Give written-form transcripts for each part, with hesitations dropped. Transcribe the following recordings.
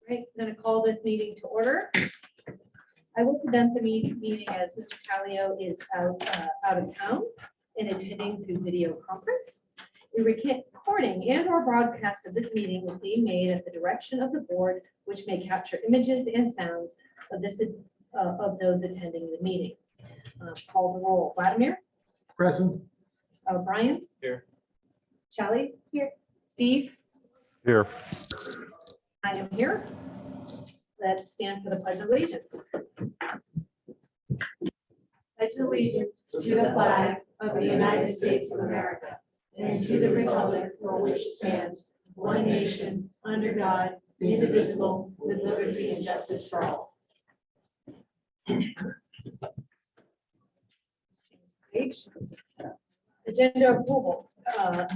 Right, I'm going to call this meeting to order. I will present the meeting as Mr. Callio is out of town and attending through video conference. The recording and or broadcast of this meeting is being made at the direction of the board, which may capture images and sounds of those attending the meeting. Call the roll. Vladimir? Present. Brian? Here. Charlie? Here. Steve? Here. I am here. Let's stand for the Pledge of Allegiance. Pledge allegiance to the flag of the United States of America and to the republic for which it stands, one nation, under God, indivisible, with liberty and justice for all. Agenda approval.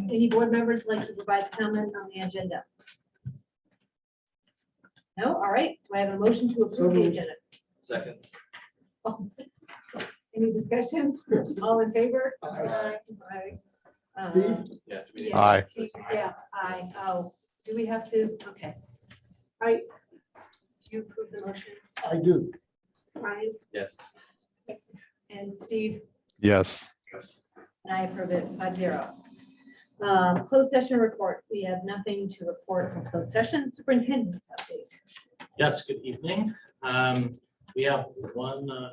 Any board members like to provide comment on the agenda? No? All right. Do I have a motion to approve the agenda? Second. Any discussion? All in favor? Aye. Aye. Steve? Yeah. Yeah, Aye. Yeah, aye. Oh, do we have to? Okay. All right. Do you approve the motion? I do. Brian? Yes. Yes. And Steve? Yes. Yes. And I approve it 5-0. Closed session report. We have nothing to report from closed session. Superintendent's update. Yes, good evening. We have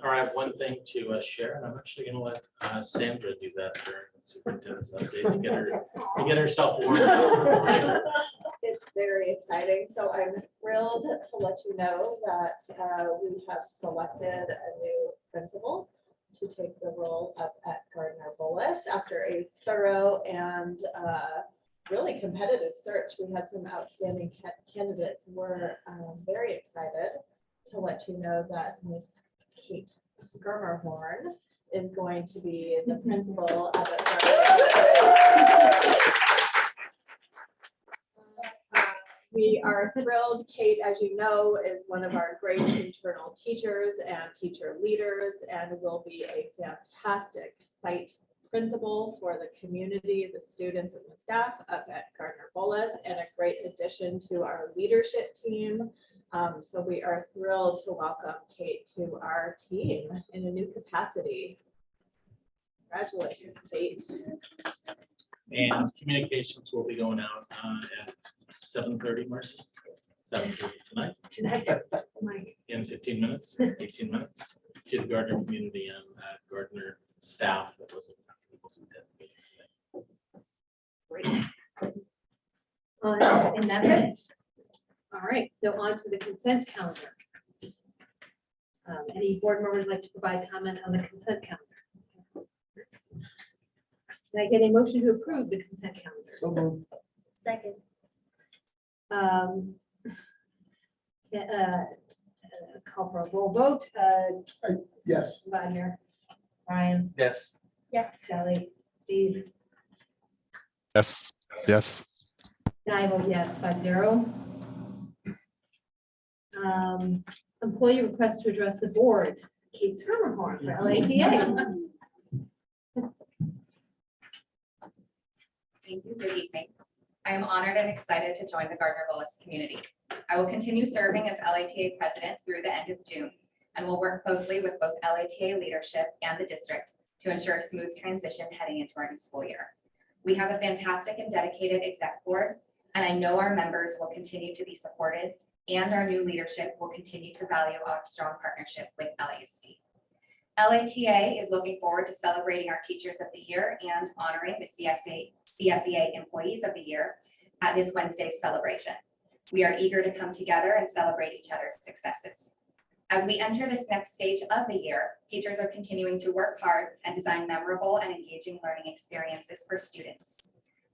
I have one thing to share, and I'm actually going to let Sandra do that during the superintendent's update to get herself warmed up. It's very exciting. So I'm thrilled to let you know that we have selected a new principal to take the role up at Gardner-Bullis after a thorough and really competitive search. We had some outstanding candidates. We're very excited to let you know that Miss Kate Skirmerhorn is going to be the principal up at Gardner-Bullis. We are thrilled. Kate, as you know, is one of our great internal teachers and teacher leaders and will be a fantastic site principal for the community, the students and the staff up at Gardner-Bullis, and a great addition to our leadership team. So we are thrilled to welcome Kate to our team in a new capacity. Congratulations, Kate. And communications will be going out at 7:30, Marcy. 7:30 tonight in 15 minutes, 18 minutes to the Gardner community and Gardner staff that wasn't able to attend the meeting today. Great. And that's it. All right, so on to the consent calendar. Any board members like to provide comment on the consent calendar? Can I get a motion to approve the consent calendar? So moved. Second. Call for a roll vote. Yes. Vladimir, Brian, Yes. Yes. Shelley, Steve, Yes. Yes. and I vote yes, 5-0. Employee request to address the board. Kate Skirmerhorn for LATA. Thank you. Good evening. I am honored and excited to join the Gardner-Bullis community. I will continue serving as LATA president through the end of June and will work closely with both LATA leadership and the district to ensure a smooth transition heading into our new school year. We have a fantastic and dedicated exec board, and I know our members will continue to be supported and our new leadership will continue to value our strong partnership with LASD. LATA is looking forward to celebrating our Teachers of the Year and honoring the CSEA Employees of the Year at this Wednesday's celebration. We are eager to come together and celebrate each other's successes. As we enter this next stage of the year, teachers are continuing to work hard and design memorable and engaging learning experiences for students.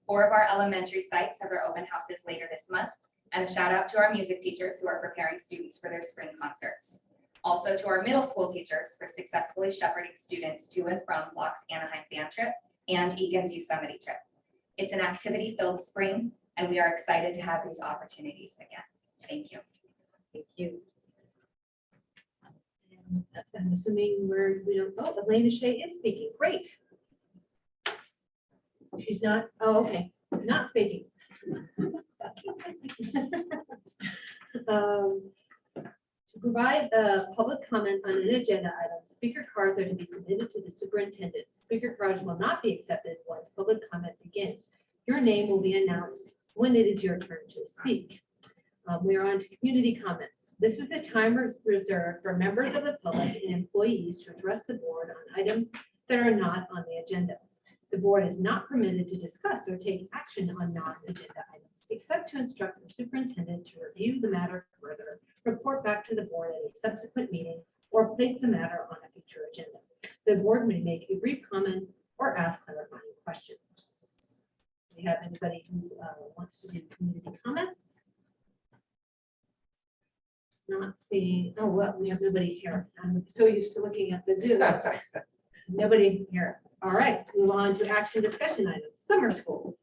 4 of our elementary sites have their open houses later this month, and a shout out to our music teachers who are preparing students for their spring concerts. Also to our middle school teachers for successfully shepherding students to and from Block's Anaheim band trip and Egan's Yosemite trip. It's an activity-filled spring, and we are excited to have these opportunities again. Thank you. Thank you. And I'm assuming we don't, oh, Elena Shea is speaking. Great. She's not, oh, okay, not speaking. provide a public comment on an agenda item, speaker cards are to be submitted to the superintendent. Speaker cards will not be accepted once public comment begins. Your name will be announced when it is your turn to speak. We are on to community comments. This is the time reserved for members of the public and employees to address the board on items that are not on the agenda. The board is not permitted to discuss or take action on non-agenda items, except to instruct the superintendent to review the matter further, report back to the board at a subsequent meeting, or place the matter on a future agenda. The board may make a brief comment or ask clarifying questions. Do we have anybody who wants to do community comments? Not seeing, oh, well, we have nobody here. I'm so used to looking at the Zoom. Nobody here. All right, move on to action discussion items. Summer school.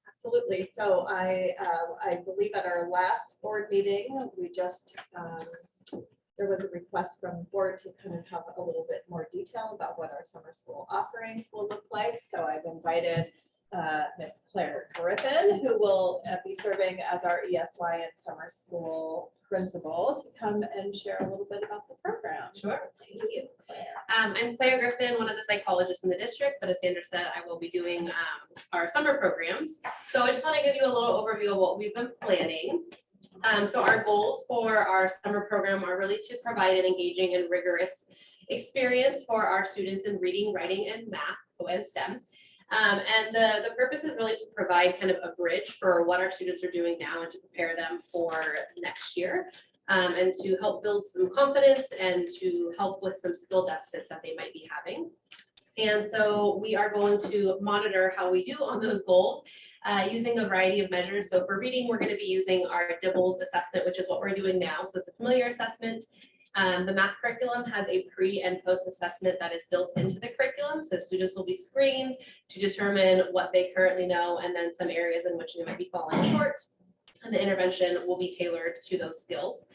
Absolutely. So I believe at our last board meeting, we just, there was a request from the board to kind of have a little bit more detail about what our summer school offerings will look like. So I've invited Miss Claire Griffin, who will be serving as our ESY and summer school principal, to come and share a little bit about the program. Sure, thank you. I'm Claire Griffin, one of the psychologists in the district, but as Sandra said, I will be doing our summer programs. So I just want to give you a little overview of what we've been planning. So our goals for our summer program are really to provide an engaging and rigorous experience for our students in reading, writing, and math, and STEM. And the purpose is really to provide kind of a bridge for what our students are doing now and to prepare them for next year, and to help build some confidence and to help with some skill deficits that they might be having. And so we are going to monitor how we do on those goals using a variety of measures. So for reading, we're going to be using our DIBELS assessment, which is what we're doing now. So it's a familiar assessment. The math curriculum has a pre and post assessment that is built into the curriculum. So students will be screened to determine what they currently know and then some areas in which they might be falling short. And the intervention will be tailored to those skills.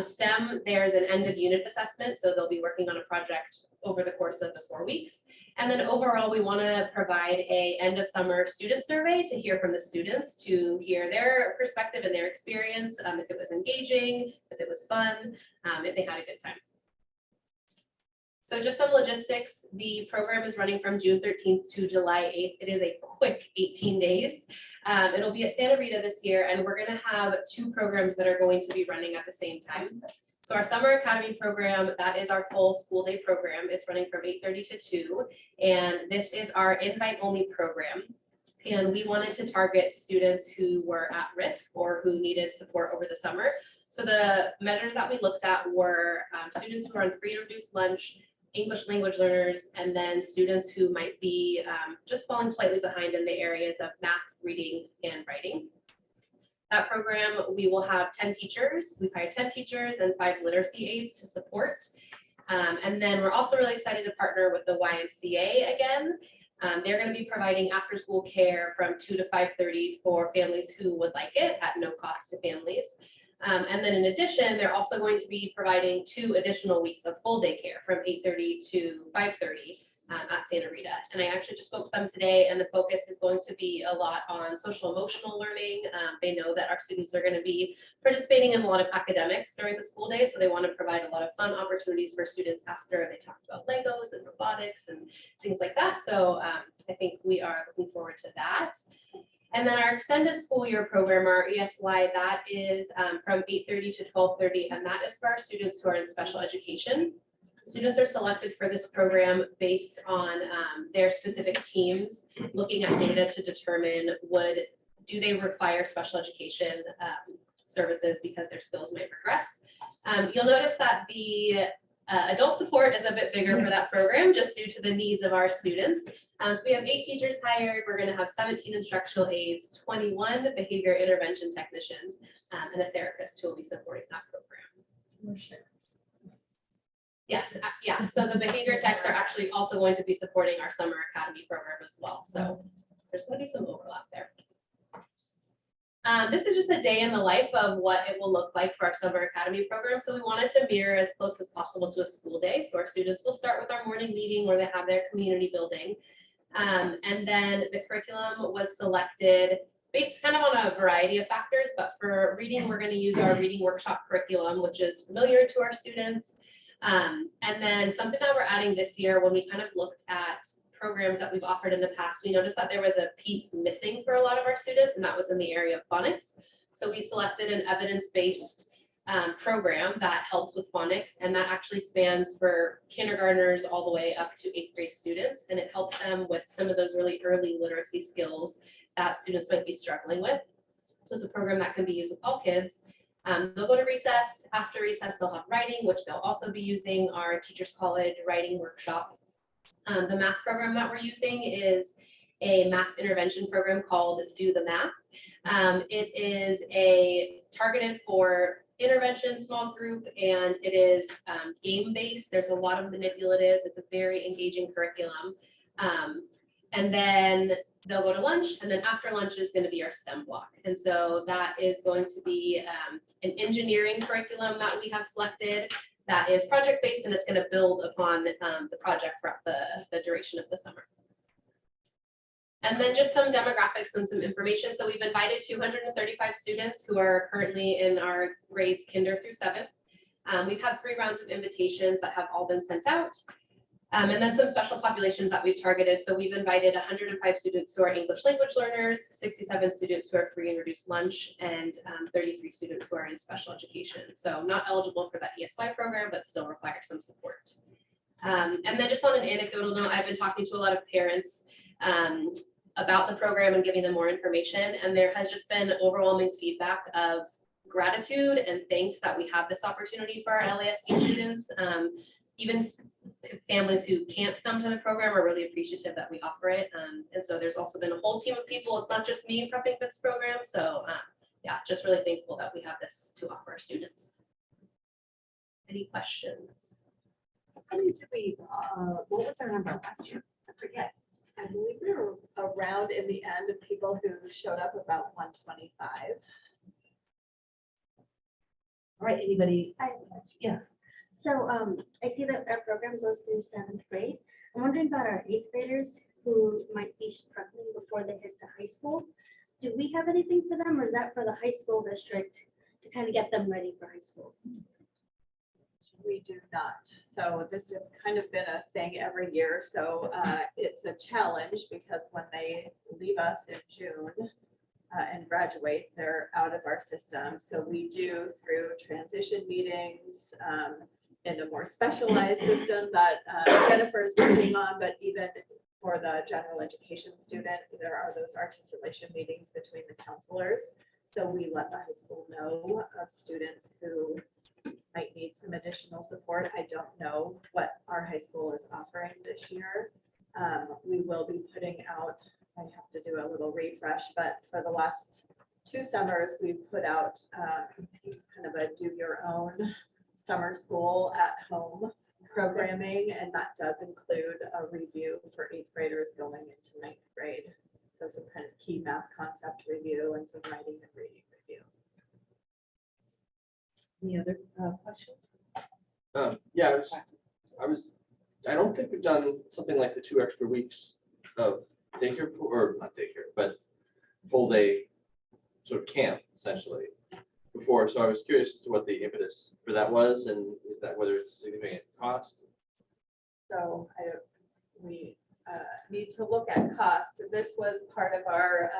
STEM, there's an end of unit assessment. So they'll be working on a project over the course of the 4 weeks. And then overall, we want to provide a end of summer student survey to hear from the students, to hear their perspective and their experience, if it was engaging, if it was fun, if they had a good time. So just some logistics. The program is running from June 13th to July 8th. It is a quick 18 days. It'll be at Santa Rita this year, and we're going to have 2 programs that are going to be running at the same time. So our Summer Academy program, that is our full school day program. It's running from 8:30 to 2, and this is our invite-only program. And we wanted to target students who were at risk or who needed support over the summer. So the measures that we looked at were students who are on free and reduced lunch, English language learners, and then students who might be just falling slightly behind in the areas of math, reading, and writing. That program, we will have 10 teachers. We've hired 10 teachers and 5 literacy aides to support. And then we're also really excited to partner with the YMCA again. They're going to be providing after school care from 2 to 5:30 for families who would like it at no cost to families. And then in addition, they're also going to be providing 2 additional weeks of full day care from 8:30 to 5:30 at Santa Rita. And I actually just spoke to them today, and the focus is going to be a lot on social emotional learning. They know that our students are going to be participating in a lot of academics during the school day, so they want to provide a lot of fun opportunities for students after. They talked about Legos and robotics and things like that. So I think we are looking forward to that. And then our extended school year program, our ESY, that is from 8:30 to 12:30, and that is for our students who are in special education. Students are selected for this program based on their specific teams, looking at data to determine do they require special education services because their skills might regress. You'll notice that the adult support is a bit bigger for that program just due to the needs of our students. So we have 8 teachers hired. We're going to have 17 instructional aides, 21 behavior intervention technicians, and a therapist who will be supporting that program. Yes, yeah. So the behavior techs are actually also going to be supporting our Summer Academy program as well. So there's going to be some overlap there. This is just a day in the life of what it will look like for our Summer Academy program. So we wanted to mirror as close as possible to a school day. So our students will start with our morning meeting where they have their community building. And then the curriculum was selected based kind of on a variety of factors, but for reading, we're going to use our reading workshop curriculum, which is familiar to our students. And then something that we're adding this year, when we kind of looked at programs that we've offered in the past, we noticed that there was a piece missing for a lot of our students, and that was in the area of phonics. So we selected an evidence-based program that helps with phonics, and that actually spans for kindergartners all the way up to 8th grade students, and it helps them with some of those really early literacy skills that students might be struggling with. So it's a program that can be used with all kids. They'll go to recess. After recess, they'll have writing, which they'll also be using our Teachers College writing workshop. The math program that we're using is a math intervention program called Do the Math. It is targeted for intervention small group, and it is game-based. There's a lot of manipulatives. It's a very engaging curriculum. And then they'll go to lunch, and then after lunch is going to be our STEM block. And so that is going to be an engineering curriculum that we have selected that is project-based, and it's going to build upon the project throughout the duration of the summer. And then just some demographics and some information. So we've invited 235 students who are currently in our grades kinder through 7th. We've had 3 rounds of invitations that have all been sent out. And then some special populations that we've targeted. So we've invited 105 students who are English language learners, 67 students who are free and reduced lunch, and 33 students who are in special education. So not eligible for that ESY program, but still require some support. And then just on an anecdotal note, I've been talking to a lot of parents about the program and giving them more information. And there has just been overwhelming feedback of gratitude and thanks that we have this opportunity for our LASD students. Even families who can't come to the program are really appreciative that we offer it. And so there's also been a whole team of people, it's not just me prepping for this program. So yeah, just really thankful that we have this to offer our students. Any questions? How many did we, what was our number last year? I forget. I believe we were around in the end of people who showed up about 125. All right, anybody? Yeah. So I see that our program goes through 7th grade. I'm wondering about our 8th graders who might be struggling before they hit to high school. Do we have anything for them, or is that for the high school district to kind of get them ready for high school? We do not. So this has kind of been a thing every year. So it's a challenge because when they leave us in June and graduate, they're out of our system. So we do through transition meetings in a more specialized system that Jennifer is working on, but even for the general education student, there are those articulation meetings between the counselors. So we let the high school know of students who might need some additional support. I don't know what our high school is offering this year. We will be putting out, I have to do a little refresh, but for the last 2 summers, we've put out kind of a do your own summer school at home programming, and that does include a review for 8th graders going into 9th grade. So some kind of key math concept review and some writing and reading review. Any other questions? Yeah, I don't think we've done something like the 2 extra weeks of daycare, or not daycare, but full day sort of camp essentially before. So I was curious as to what the impetus for that was, and is that whether it's a significant cost? So we need to look at cost. This was part of our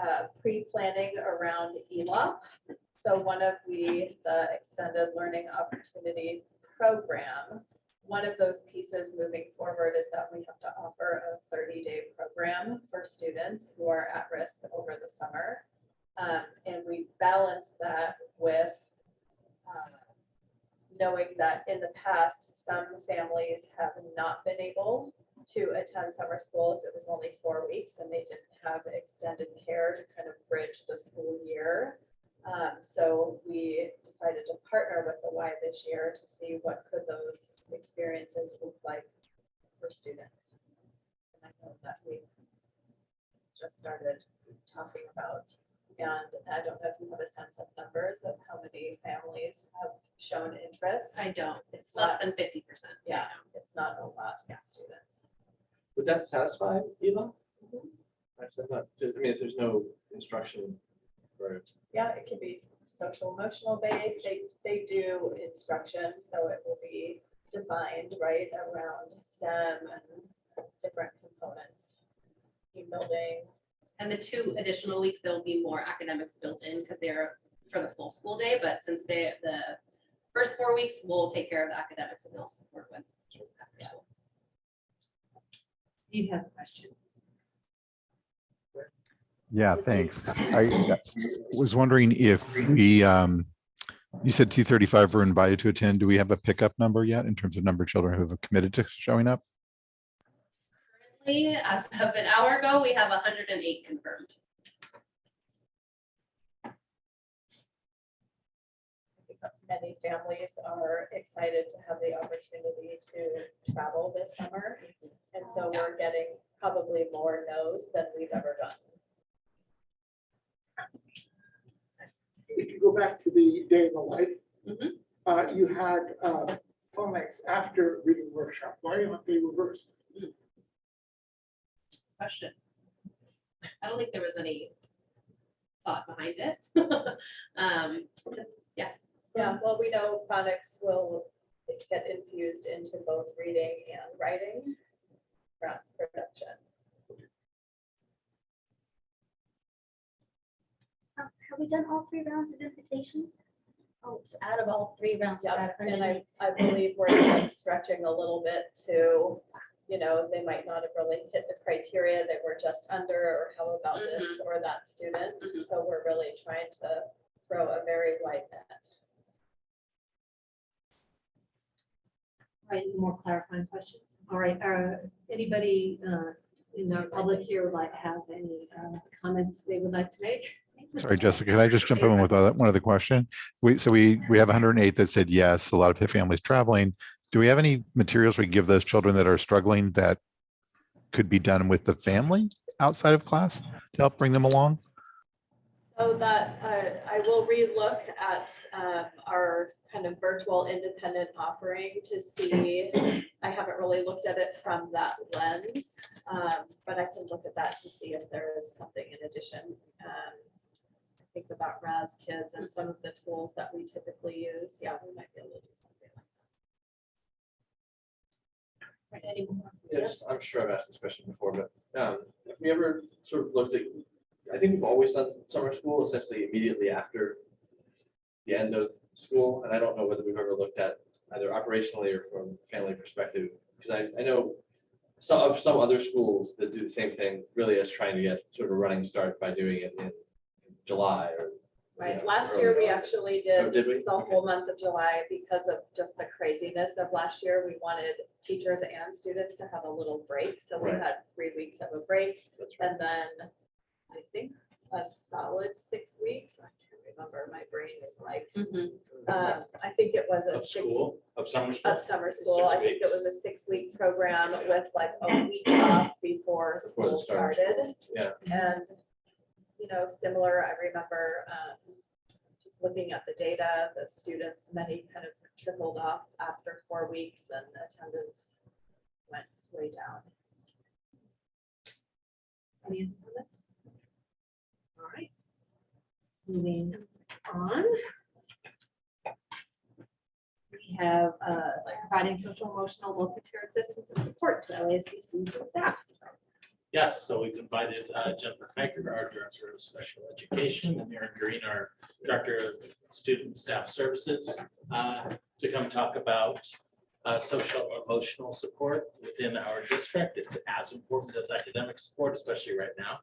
pre-planning around ELOP. So one of the extended learning opportunity program, one of those pieces moving forward is that we have to offer a 30-day program for students who are at risk over the summer. And we balance that with knowing that in the past, some families have not been able to attend summer school if it was only 4 weeks and they didn't have extended care to kind of bridge the school year. So we decided to partner with the Y this year to see what could those experiences look like for students. And I know that we just started talking about, and I don't know if you have a sense of numbers of how many families have shown interest. I don't. It's less than 50%. Yeah, it's not a lot of students. Would that satisfy Eva? Actually, I'm not, I mean, if there's no instruction Right. Yeah, it can be social emotional based. They do instruction, so it will be defined right around STEM and different components. Team building. And the 2 additional weeks, there'll be more academics built in because they're for the full school day, but since the first 4 weeks, we'll take care of the academics and they'll support with. after school. Steve has a question. Yeah, thanks. I was wondering if we, you said 235 were invited to attend. Do we have a pickup number yet in terms of number of children who have committed to showing up? Currently, as of an hour ago, we have 108 confirmed. Many families are excited to have the opportunity to travel this summer. And so we're getting probably more no's than we've ever gotten. If you go back to the day in the life, Mhm. you had phonics after reading workshop. Why aren't they reversed? Question. I don't think there was any thought behind it. Yeah, well, we know phonics will get infused into both reading and writing throughout production. Have we done all 3 rounds of invitations? Oh, so out of all 3 rounds. we've Yeah, got and 108. I believe we're like stretching a little bit to, you know, they might not have really hit the criteria, they were just under, or how about this or that student? Mhm. So we're really trying to throw a very wide net. All right, any more clarifying questions? All right, anybody in our public here would like to have any comments they would like to make? Sorry, Jessica, can I just jump in with one other question? We have 108 that said yes, a lot of families traveling. Do we have any materials we can give those children that are struggling that could be done with the family outside of class to help bring them along? So that I will relook at our kind of virtual independent offering to see. I haven't really looked at it from that lens, but I can look at that to see if there is something in addition. Think about RAS kids and some of the tools that we typically use. Yeah, we might be able to do something like that. Right, any more? Yes, I'm sure I've asked this question before, but have we ever sort of looked at, I think we've always done summer school essentially immediately after the end of school. And I don't know whether we've ever looked at either operationally or from family perspective, because I know some other schools that do the same thing really as trying to get sort of a running start by doing it in July or. Right, you know, last early year we August. actually Oh, did did we? the whole month of July because of just the craziness of last year. We wanted teachers and students to have a little break. So we Right. had 3 weeks of a break That's right. and then I think a solid 6 weeks. I can't remember. My brain is like, I think it was a Of 6 school, of summer school. of summer school. 6 I think it weeks. was a 6-week program with like a week off before Before school the start of started. Yeah. And, you know, similar, I remember just looking at the data, the students, many kind of trickled off after 4 weeks and attendance went way down. Any other comments? All right. Moving on. We have providing social emotional local care assistance and support to LASD students and staff. Yes, so we've invited Jennifer Kiker, our Director of Special Education, and Aaron Green, our Director of Student and Staff Services, to come talk about social emotional support within our district. It's as important as academic support, especially right now.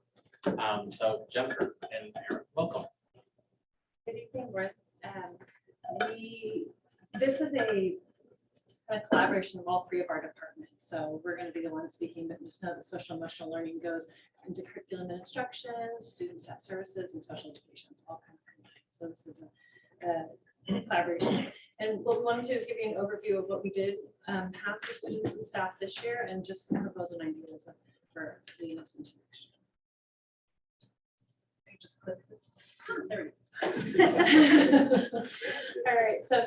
So Jennifer and Aaron, welcome. Good evening, Brent. This is a kind of collaboration of all 3 of our departments. So we're going to be the ones speaking, but just know that social emotional learning goes into curriculum and instruction, student staff services, and special education. It's all kind of combined. So this is a collaboration. And what we wanted to do is give you an overview of what we did have for students and staff this year and just some proposal ideas for leading us into next year. I just clicked. There we go. All right, so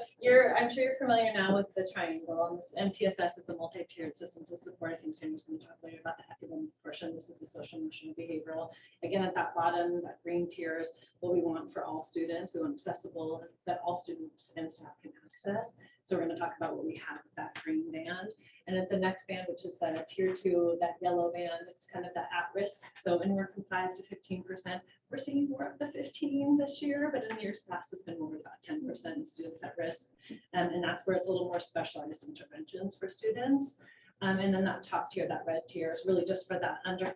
I'm sure you're familiar now with the triangle, and this MTSS is the multi-tiered systems of support. I think Sammy's going to talk later about the academic portion. This is the social, emotional, behavioral. Again, at that bottom, that green tier is what we want for all students. We want accessible that all students and staff can access. So we're going to talk about what we have with that green band. And at the next band, which is the tier 2, that yellow band, it's kind of the at-risk. So anywhere from 5 to 15%. We're seeing more of the 15 this year, but in years past, it's been more about 10% of students at risk. And that's where it's a little more specialized interventions for students. And then that top tier, that red tier, is really just for that under 5%,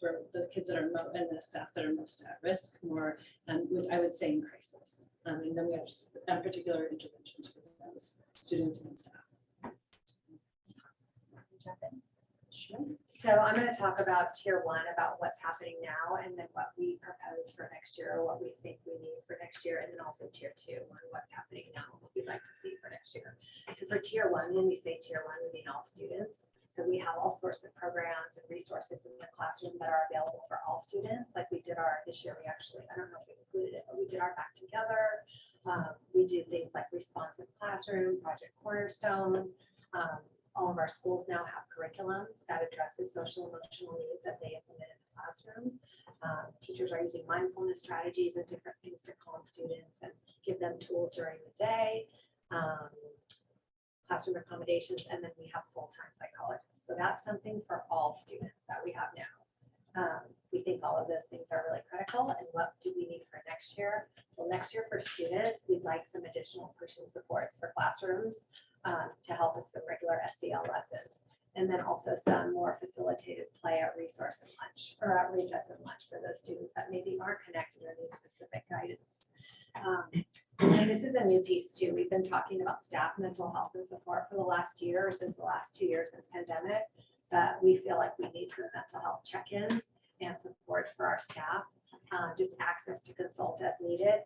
where the kids that are and the staff that are most at risk, more, I would say, in crisis. And then we have particular interventions for those students and staff. Jump in? Sure. So I'm going to talk about tier 1, about what's happening now, and then what we propose for next year, or what we think we need for next year, and then also tier 2 on what's happening now, what we'd like to see for next year. So for tier 1, when we say tier 1, we mean all students. So we have all sorts of programs and resources in the classroom that are available for all students. Like we did this year, we actually, I don't know if we included it, but we did our Back Together. We do things like Responsive Classroom, Project Cornerstone. All of our schools now have curriculum that addresses social and emotional needs that they implement in the classroom. Teachers are using mindfulness strategies and different things to calm students and give them tools during the day. Classroom accommodations, and then we have full-time psychologists. So that's something for all students that we have now. We think all of those things are really critical. And what do we need for next year? Well, next year for students, we'd like some additional push-in supports for classrooms to help with some regular SEL lessons. And then also some more facilitated play at resource and lunch, or at recess and lunch, for those students that maybe aren't connected or need specific guidance. And this is a new piece too. We've been talking about staff mental health and support for the last year, or since the last 2 years since pandemic, but we feel like we need some mental health check-ins and supports for our staff, just access to consult as needed.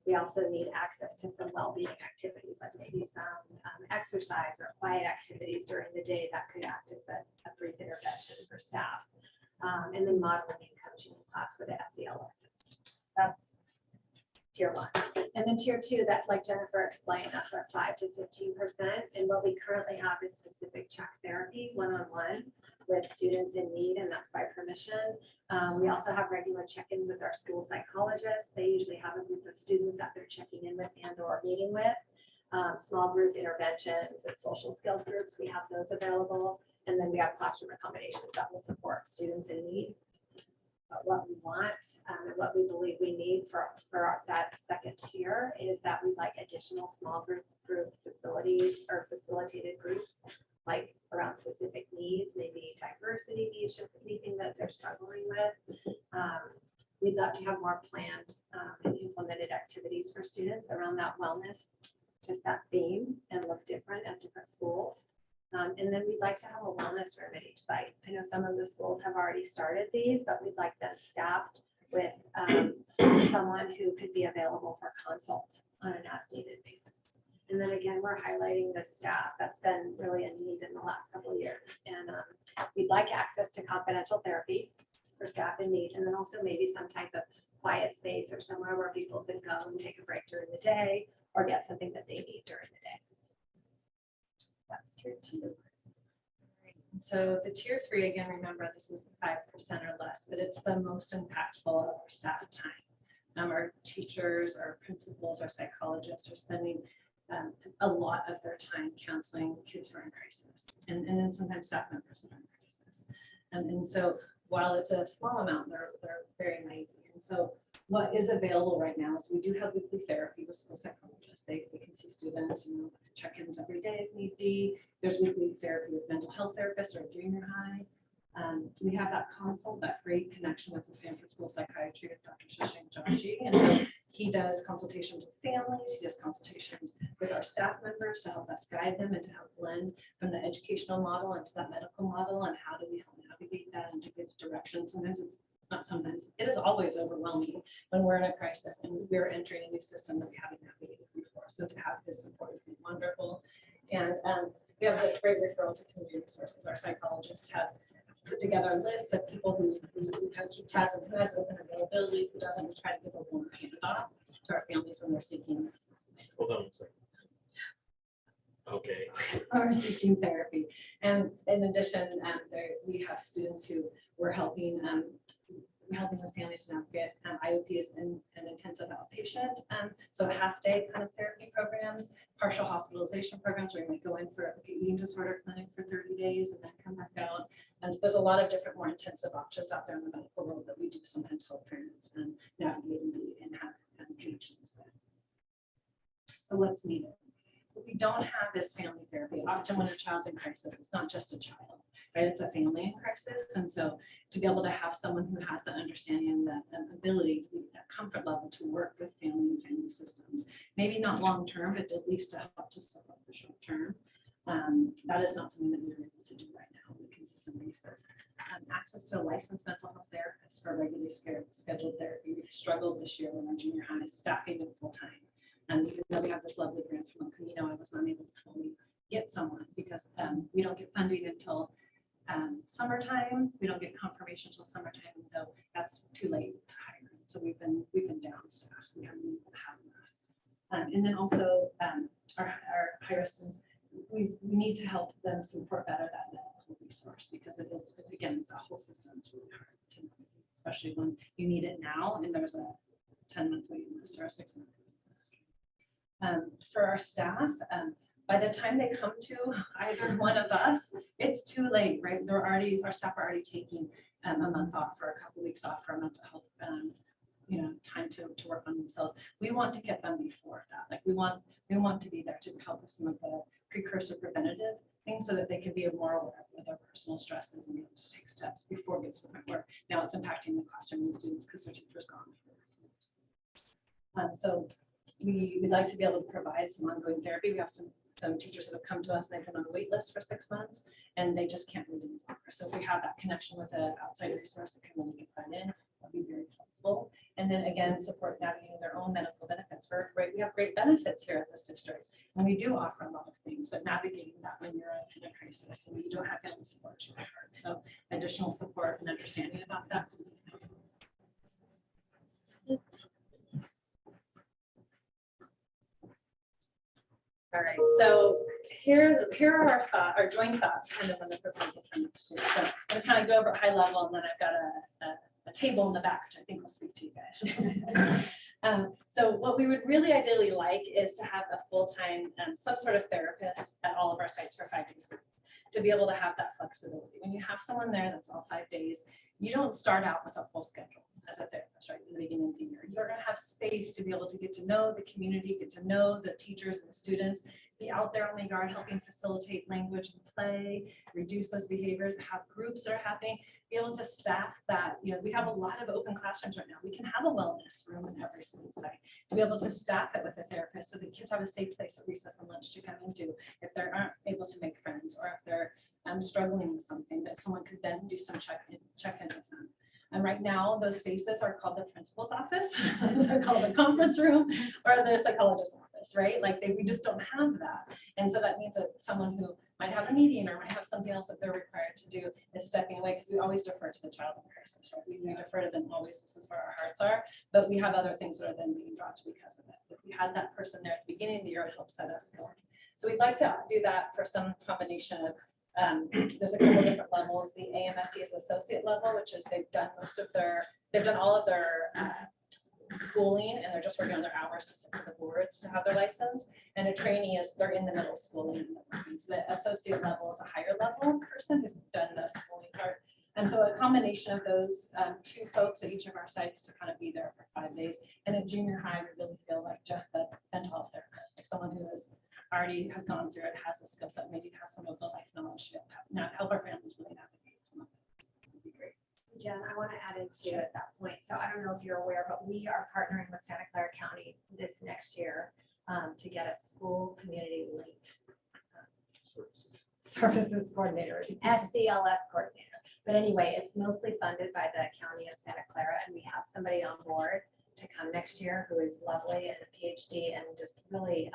We also need access to some well-being activities, like maybe some exercise or quiet activities during the day that could act as a brief intervention for staff. And then modeling and coaching in class for the SEL lessons. That's tier 1. And then tier 2, that, like Jennifer explained, that's our 5 to 15%. And what we currently have is specific check therapy, one-on-one with students in need, and that's by permission. We also have regular check-ins with our school psychologists. They usually have a group of students that they're checking in with and or meeting with. Small group interventions and social skills groups, we have those available. And then we have classroom accommodations that will support students in need. But what we want and what we believe we need for that second tier is that we'd like additional small group facilities or facilitated groups, like around specific needs, maybe diversity needs, just anything that they're struggling with. We'd love to have more planned and implemented activities for students around that wellness, just that theme, and look different at different schools. And then we'd like to have a wellness room at each site. I know some of the schools have already started these, but we'd like them staffed with someone who could be available for consult on an as-needed basis. And then again, we're highlighting the staff. That's been really a need in the last couple of years. And we'd like access to confidential therapy for staff in need, and then also maybe some type of quiet space or somewhere where people can go and take a break during the day or get something that they need during the day. That's tier 2. So the tier 3, again, remember this is 5% or less, but it's the most impactful of our staff time. Our teachers, our principals, our psychologists are spending a lot of their time counseling kids who are in crisis, and then sometimes staff members that are in crisis. And so while it's a small amount, they're very mighty. And so what is available right now is we do have weekly therapy with school psychologists. They can see students, check-ins every day if need be. There's weekly therapy with mental health therapists or junior high. We have that consult, that great connection with the Stanford School of Psychiatry with Dr. Shashank Joshi. And so he does consultations with families, he does consultations with our staff members to help us guide them and to help blend from the educational model into that medical model, and how do we help navigate that and to give direction. Sometimes it's not sometimes, it is always overwhelming when we're in a crisis and we're entering a new system that we haven't navigated before. So to have his support has been wonderful. And we have a great referral to community resources. Our psychologists have put together lists of people who we kind of keep tabs on who has open availability, who doesn't. We try to give a warm handoff to our families when they're seeking Hold on a second. Okay. are seeking therapy. And in addition, we have students who we're helping with families to navigate IOPs and intensive outpatient. So half-day kind of therapy programs, partial hospitalization programs where you might go in for like an eating disorder clinic for 30 days and then come back out. And so there's a lot of different more intensive options out there in the medical world that we do sometimes help parents navigate and have connections with. So what's needed? What we don't have is family therapy. Often when a child's in crisis, it's not just a child, right? It's a family in crisis. And so to be able to have someone who has the understanding and the ability, that comfort level to work with family and family systems, maybe not long-term, but at least to help to support the short-term. That is not something that we're able to do right now on a consistent basis. Access to a licensed mental health therapist for regularly scheduled therapy. We've struggled this year with our junior high staffing it full-time. And even though we have this lovely grant from El Camino, I was not able to fully get someone because we don't get funding until summertime. We don't get confirmation until summertime, and though that's too late to hire. So we've been down staff, so we haven't been able to have that. And then also our higher students, we need to help them support better that medical resource because it is, again, the whole system is really hard to navigate, especially when you need it now and there's a 10-month waiting list or a 6-month. For our staff, by the time they come to either one of us, it's too late, right? Our staff are already taking a month off or a couple weeks off for mental health, time to work on themselves. We want to get them before that. Like we want to be there to help with some of the precursor preventative things so that they can be more aware of their personal stresses and be able to take steps before it gets to the point where now it's impacting the classroom and the students because their teacher's gone. So we would like to be able to provide some ongoing therapy. We have some teachers that have come to us, they've been on a wait list for 6 months and they just can't read any longer. So if we have that connection with an outside resource that can really get that in, that'd be very helpful. And then again, support navigating their own medical benefits. We have great benefits here at this district and we do offer a lot of things, but navigating that when you're in a crisis and you don't have family support is really hard. So additional support and understanding about that. All right, so here are our joint thoughts kind of on the proposal for next year. So I'm gonna kind of go over high level and then I've got a table in the back, which I think will speak to you guys. So what we would really ideally like is to have a full-time, some sort of therapist at all of our sites for 5 days, to be able to have that flexibility. When you have someone there that's all 5 days, you don't start out with a full schedule as a therapist, right, in the beginning of the year. You're gonna have space to be able to get to know the community, get to know the teachers and the students, be out there on the yard helping facilitate language and play, reduce those behaviors, have groups that are happening, be able to staff that. We have a lot of open classrooms right now. We can have a wellness room in every school site to be able to staff it with a therapist so that kids have a safe place at recess and lunch to come into if they aren't able to make friends or if they're struggling with something, that someone could then do some check-in with them. And right now, those spaces are called the principal's office, they're called the conference room, or the psychologist's office, right? Like we just don't have that. And so that means that someone who might have a meeting or might have something else that they're required to do is stepping away, because we always defer to the child in crisis, right? We defer to them always, this is where our hearts are, but we have other things that are then being dropped because of it. If we had that person there at the beginning of the year, it helps set us going. So we'd like to do that for some combination of there's a couple of different levels. The AMFT is associate level, which is they've done all of their schooling and they're just working on their hours to submit the boards to have their license. And a trainee is they're in the middle schooling and working. So the associate level is a higher level person who's done the schooling part. And so a combination of those two folks at each of our sites to kind of be there for 5 days. And at junior high, we really feel like just the mental health therapist, like someone who has gone through it, has the skill set, maybe has some of the life knowledge to help our families really navigate some of it. Would be great. Jen, I want to add into that point. So I don't know if you're aware, but we are partnering with Santa Clara County this next year to get a school community linked services coordinator, SCLS coordinator. But anyway, it's mostly funded by the County of Santa Clara, and we have somebody on board to come next year who is lovely and a PhD and just really,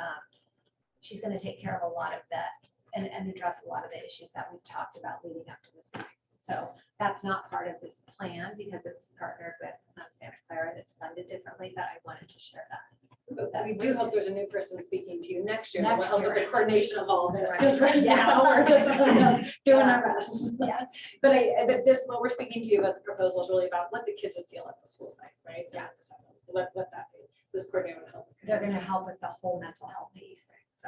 she's going to take care of a lot of that and address a lot of the issues that we've talked about leading up to this point. So that's not part of this plan because it's partnered with Santa Clara and it's funded differently, but I wanted to share that. But we do hope there's a new person speaking to you next year. that will Next help with the year. coordination of all of this, Right. because right Yes. now we're just kind of doing our best. Yes. But this, what we're speaking to you about the proposal is really about what the kids would feel at the school site, right? Yeah. What that, this coordinator would help. They're going to help with the whole mental health piece. So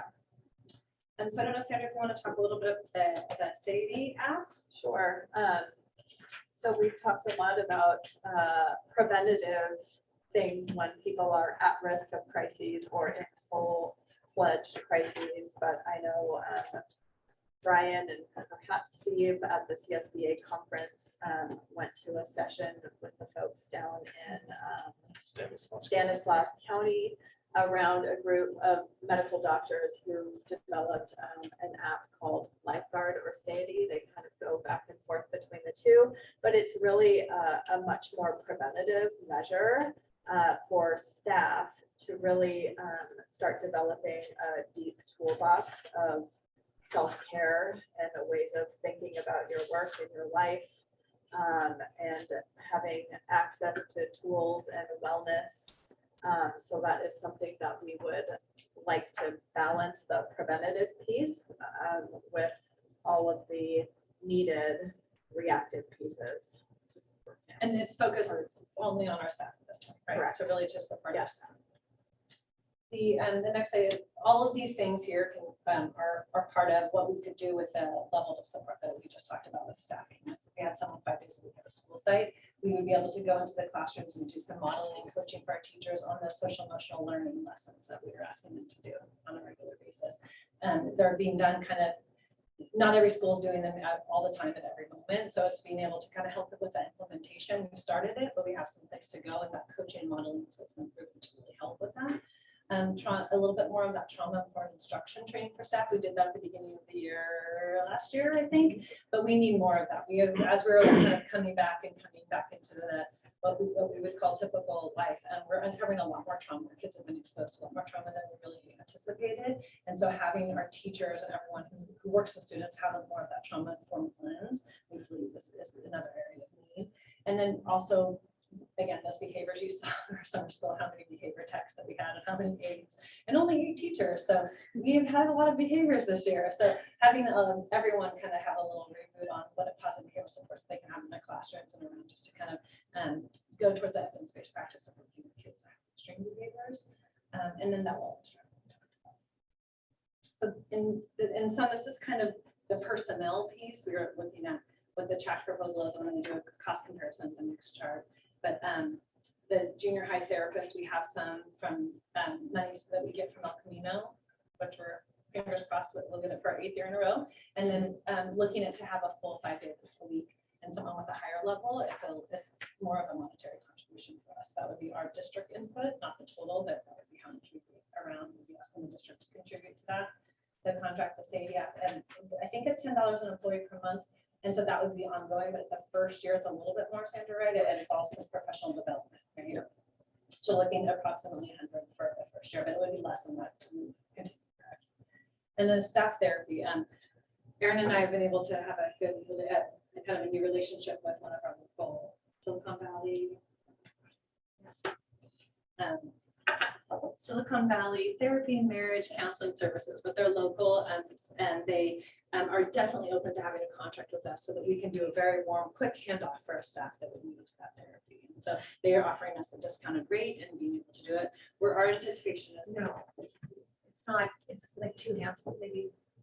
And so I don't know, Sandra, if you want to talk a little bit about the Sadie app? Sure. So we've talked a lot about preventative things when people are at risk of crises or in full-fledged crises. But I know Brian and perhaps Steve at the CSBA conference went to a session with the folks down in Stanislaus County around a group of medical doctors who developed an app called Lifeguard or Sadie. They kind of go back and forth between the two, but it's really a much more preventative measure for staff to really start developing a deep toolbox of self-care and the ways of thinking about your work and your life, and having access to tools and wellness. So that is something that we would like to balance the preventative piece with all of the needed reactive pieces. to support families. And it's focused only on our staff at this point, right? Correct. So really just support our Yes. staff. The next slide is all of these things here are part of what we could do with the level of support that we just talked about with staffing. If we had someone 5 days a week at a school site, we would be able to go into the classrooms and do some modeling and coaching for our teachers on the social emotional learning lessons that we were asking them to do on a regular basis. They're being done kind of, not every school is doing them all the time at every moment. So it's being able to kind of help with that implementation. We've started it, but we have some place to go and that coaching and modeling. So it's been proven to really help with that. A little bit more of that trauma-informed instruction training for staff. We did that at the beginning of the year, last year, I think, but we need more of that. We have, as we're kind of coming back into what we would call typical life, and we're uncovering a lot more trauma. Our kids have been exposed to a lot more trauma than we really anticipated. And so having our teachers and everyone who works with students have more of that trauma-informed lens, we believe this is another area of need. And then also, again, those behaviors you saw in our summer school, how many behavior texts that we had and how many aides and only 8 teachers. So we've had a lot of behaviors this year. So having everyone kind of have a little reboot on what a positive behavior supports they can have in their classrooms and around, just to kind of go towards that evidence-based practice of working with kids that have extreme behaviors. And then that will instruct. So in some, this is kind of the personnel piece. We were looking at what the chat proposal is. I'm going to do a cost comparison of the next chart. But the junior high therapists, we have some from monies that we get from El Camino, which we're fingers crossed we'll get it for our 8th year in a row. And then looking at to have a full 5 day a week and someone with a higher level, it's more of a monetary contribution for us. That would be our district input, not the total, but that would be how much we around would be asking the district to contribute to that. The contract with Sadie App, and I think it's $10 an employee per month. And so that would be ongoing, but the first year it's a little bit more standard, right? It involves some professional development, right? So looking at approximately 100 for the first year, but it would be less than that to continue. And then staff therapy. Erin and I have been able to have a good, kind of a new relationship with one of our local Silicon Valley. Silicon Valley Therapy and Marriage Counseling Services, but they're local and they are definitely open to having a contract with us so that we can do a very warm, quick handoff for our staff that would use that therapy. And so they are offering us a discounted rate and being able to do it. Where our anticipation is it's not, it's like 2 handfuls,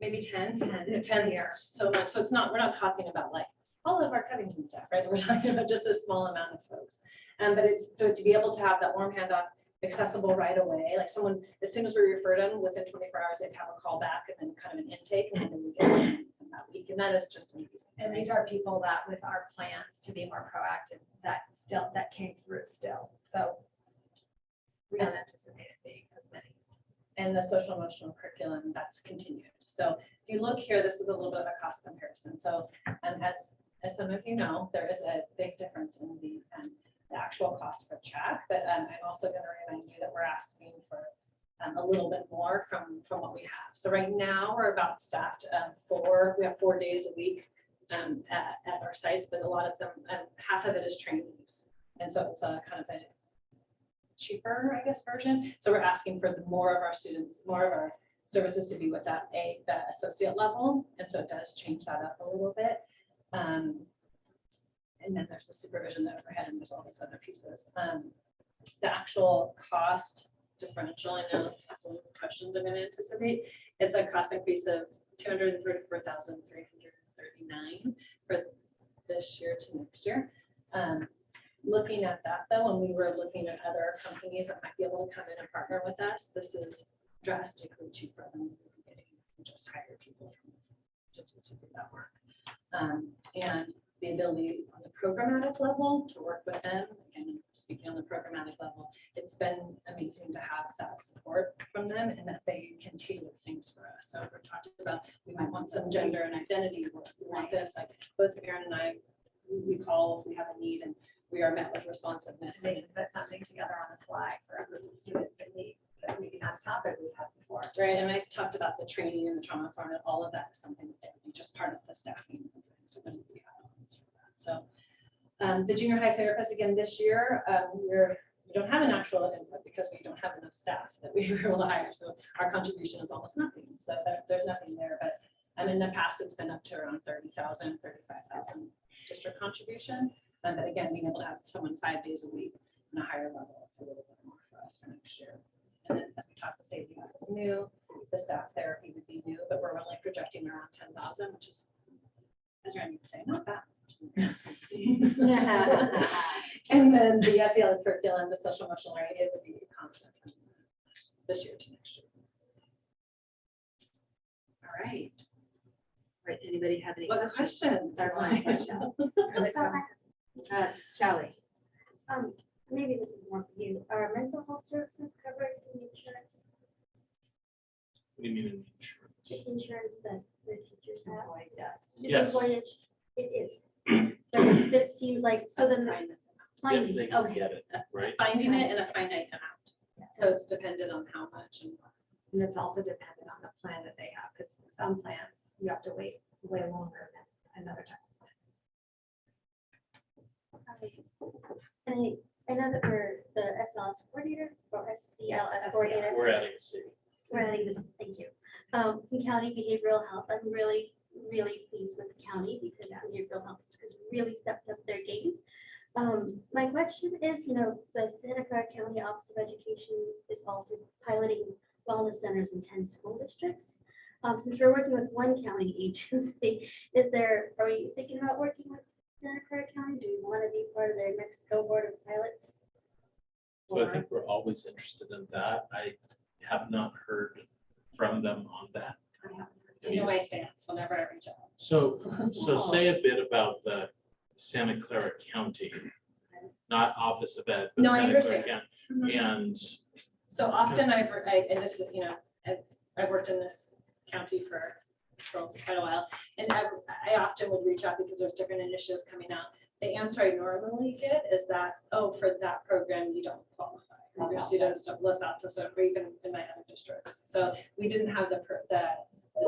maybe 10 years. So much. So it's not, we're not talking about like all of our Covington staff, right? We're talking about just a small amount of folks. But it's to be able to have that warm handoff accessible right away. Like someone, as soon as we refer them, within 24 hours, they'd have a call back and then kind of an intake, and then we get something from that week. And that is just amazing. And these are people that with our plans to be more proactive, that came through still. So we don't anticipate it being as many. And the social emotional curriculum, that's continued. So if you look here, this is a little bit of a cost comparison. So as some of you know, there is a big difference in the actual cost for chat, but I'm also going to remind you that we're asking for a little bit more from what we have. So right now we're about staffed we have 4 days a week at our sites, but a lot of them, half of it is trainees. And so it's a kind of a cheaper, I guess, version. So we're asking for more of our students, more of our services to be with that associate level. And so it does change that up a little bit. And then there's the supervision, the overhead, and there's all these other pieces. The actual cost differential, I know that's one of the questions I'm going to anticipate. It's a cost increase of $234,339 for this year to next year. Looking at that though, when we were looking at other companies that might be able to come in and partner with us, this is drastically cheaper than getting just hire people to do that work. And the ability on the programmatic level to work with them, again, speaking on the programmatic level, it's been amazing to have that support from them and that they can tailor things for us. So we're talking about, we might want some gender and identity work, we want this, like both Aaron and I, we call if we have a need and we are met with responsiveness. They can put something together on the fly for a group of students in need. That's maybe not a topic we've had before. Right, and I talked about the training and the trauma farm, and all of that is something that would be just part of the staffing. So we add-ons for that. So the junior high therapist again this year, we don't have an actual input because we don't have enough staff that we were able to hire. So our contribution is almost nothing. So there's nothing there. But in the past, it's been up to around 30,000, 35,000 district contribution. But again, being able to have someone 5 days a week on a higher level, it's a little bit more for us for next year. And then as we talked, the Sadie App is new, the staff therapy would be new, but we're only projecting around 10,000, which is, as Randy would say, not bad. And then the SEL curriculum, the social emotional learning, it would be constant from this year to next year. All right. Right, anybody have any What questions? questions? Shally. Maybe this is more for you. Are mental health services covered in insurance? What do you mean in insurance? The insurance that the teachers have? Yes. The Yes. employage, it is. It seems like, so then, If finding, they can okay. get it, right? Finding it in a finite amount. So it's dependent on how much and what. And it's also dependent on the plan that they have, because some plans, you have to wait way longer than another type of plan. And I know that we're the SLS coordinator or SCLS Yes, coordinator. We're adding a city. We're adding this, thank you. In county behavioral health, I'm really pleased with the county because Yes. behavioral health has really stepped up their game. My question is, the Santa Clara County Office of Education is also piloting wellness centers in 10 school districts. Since we're working with one county agency, are you thinking about working with Santa Clara County? Do you want to be part of their next cohort of pilots? So I think we're always interested in that. I have not heard from them on that. You know my stance whenever I reach out. So say a bit about the Santa Clara County, not Office of Ed, but No, I Santa Clara understand. County. And So often I've worked in this county for quite a while, and I often would reach out because there's different initiatives coming out. The answer I normally get is that, oh, for that program, you don't qualify. Or your students don't list out to, so, or even in my other districts. So we didn't have the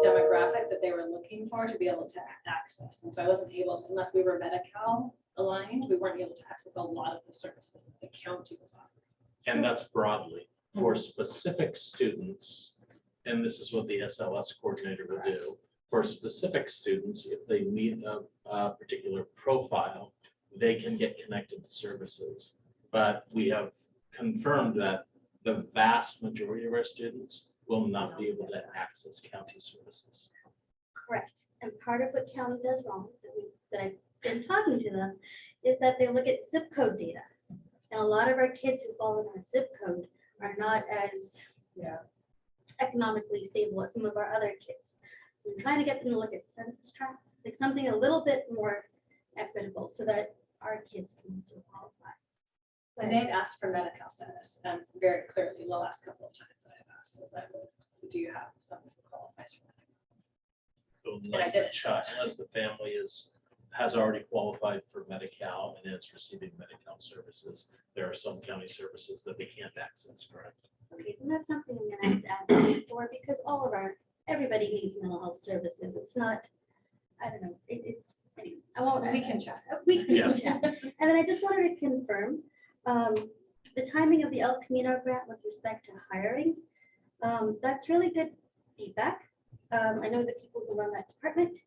demographic that they were looking for to be able to access. And so I wasn't able to, unless we were Medi-Cal aligned, we weren't able to access a lot of the services that the county was offering. And that's broadly for specific students. And this is what the SLS coordinator will do. For specific students, if they meet a particular profile, they can get connected to services. But we have confirmed that the vast majority of our students will not be able to access county services. Correct. And part of what county does wrong, that I've been talking to them, is that they look at zip code data. And a lot of our kids who fall in our zip code are not as economically stable as some of our other kids. So we're trying to get them to look at census tracts, like something a little bit more equitable so that our kids can also qualify. And they've asked for Medi-Cal status, very clearly the last couple of times that I've asked, was that, do you have someone who qualifies for Medi-Cal? So unless the family has already qualified for Medi-Cal and is receiving Medi-Cal services, there are some county services that they can't access, correct? Okay, and that's something I'm gonna have to advocate for because everybody needs mental health services. It's not, I don't know, Anyway, I won't. We can chat. We Yeah. can chat. And then I just wanted to confirm the timing of the El Camino grant with respect to hiring. That's really good feedback. I know the people who run that department.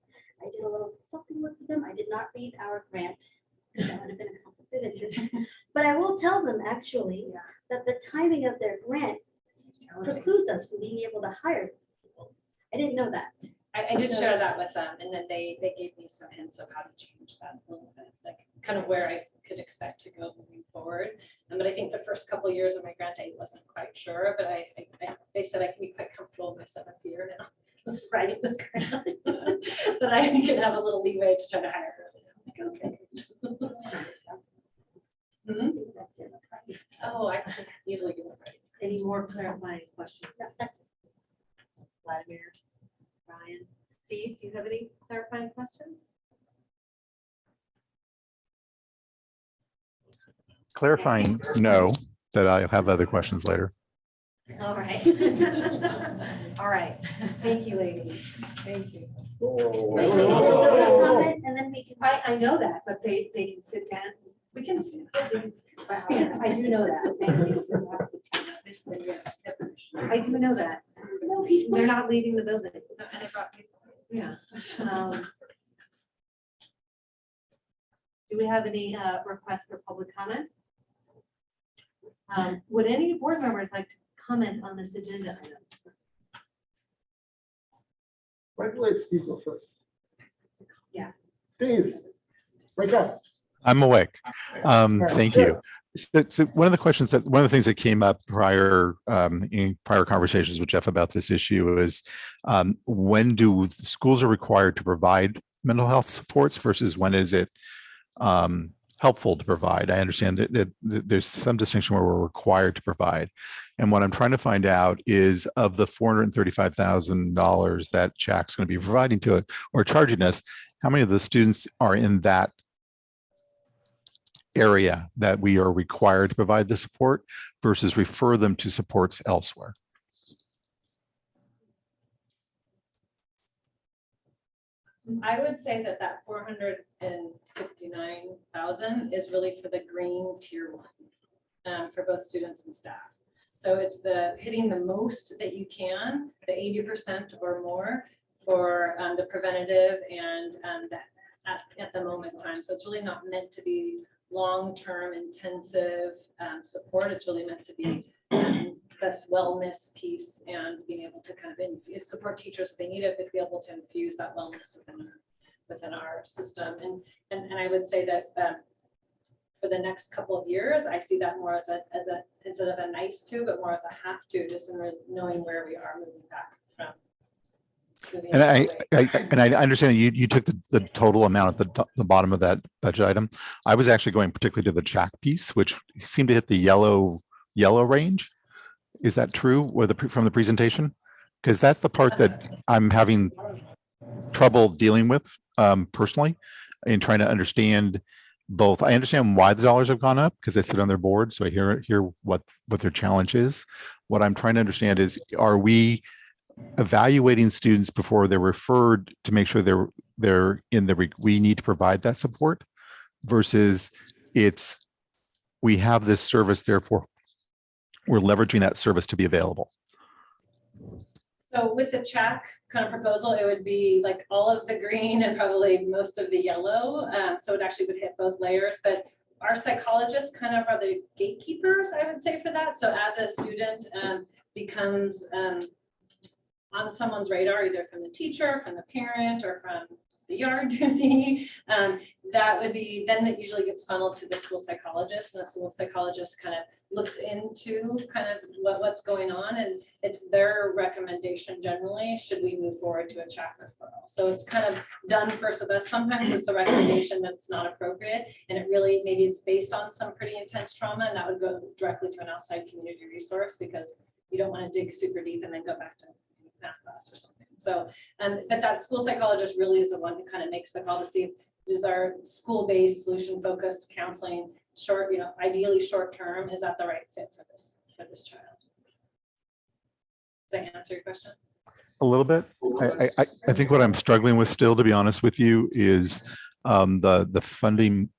I did a little consulting work with them. I did not read our grant because that would have been a conflict of interest. But I will tell them actually that the timing of their grant precludes us from being able to hire people. I didn't know that. I did share that with them, and then they gave me some hints of how to change that a little bit, like kind of where I could expect to go moving forward. But I think the first couple of years of my grant, I wasn't quite sure, but they said I can be quite comfortable in my 7th year now writing this grant, but I can have a little leeway to try to hire her. I'm like, okay. That's it. Oh, I can easily give it right. Any more clarifying questions? That's it. Vladimir, Brian, Steve, do you have any clarifying questions? Clarifying, no, that I'll have other questions later. All right. All right. Thank you, ladies. Thank you. Wait, wait, public comment, and then we can. I know that, but they can sit down. We can see. Yes, I do know that. Thank you. I do know that. They're not leaving the building. And they brought people. Yeah. Do we have any requests for public comment? Would any board members like to comment on this agenda item? Why do let Steve go first? Yeah. Steve, wake up. I'm awake. Thank you. So one of the things that came up in prior conversations with Jeff about this issue is when do schools are required to provide mental health supports versus when is it helpful to provide? I understand that there's some distinction where we're required to provide. And what I'm trying to find out is of the $435,000 that Jack's going to be providing to it or charging us, how many of the students are in that area that we are required to provide the support versus refer them to supports elsewhere? I would say that 459,000 is really for the green tier 1 for both students and staff. So it's the hitting the most that you can, the 80% or more for the preventative and at the moment time. So it's really not meant to be long-term intensive support. It's really meant to be this wellness piece and being able to kind of support teachers if they need it, but be able to infuse that wellness within our system. And I would say that for the next couple of years, I see that more as a instead of a nice to, but more as a have to, just in knowing where we are moving back from. And I understand you took the total amount at the bottom of that budget item. I was actually going particularly to the Jack piece, which seemed to hit the yellow range. Is that true from the presentation? Because that's the part that I'm having trouble dealing with personally in trying to understand both. I understand why the dollars have gone up because I sit on their board, so I hear what their challenge is. What I'm trying to understand is, are we evaluating students before they're referred to make sure they're in we need to provide that support versus we have this service, therefore we're leveraging that service to be available? So with the CHAC kind of proposal, it would be like all of the green and probably most of the yellow. So it actually would hit both layers, but our psychologists kind of are the gatekeepers, I would say, for that. So as a student becomes on someone's radar, either from the teacher, from the parent, or from the yard duty, that would be, then it usually gets funneled to the school psychologist, and the school psychologist kind of looks into kind of what's going on, and it's their recommendation generally, should we move forward to a CHAC referral. So it's kind of done first with us. Sometimes it's a recommendation that's not appropriate, and it really, maybe it's based on some pretty intense trauma, and that would go directly to an outside community resource, because you don't want to dig super deep and then go back to math class or something. So, but that school psychologist really is the one who kind of makes the call to see, is our school-based solution-focused counseling short, ideally short-term, is that the right fit for this child? Does that answer your question? A little bit. I think what I'm struggling with still, to be honest with you, is the funding,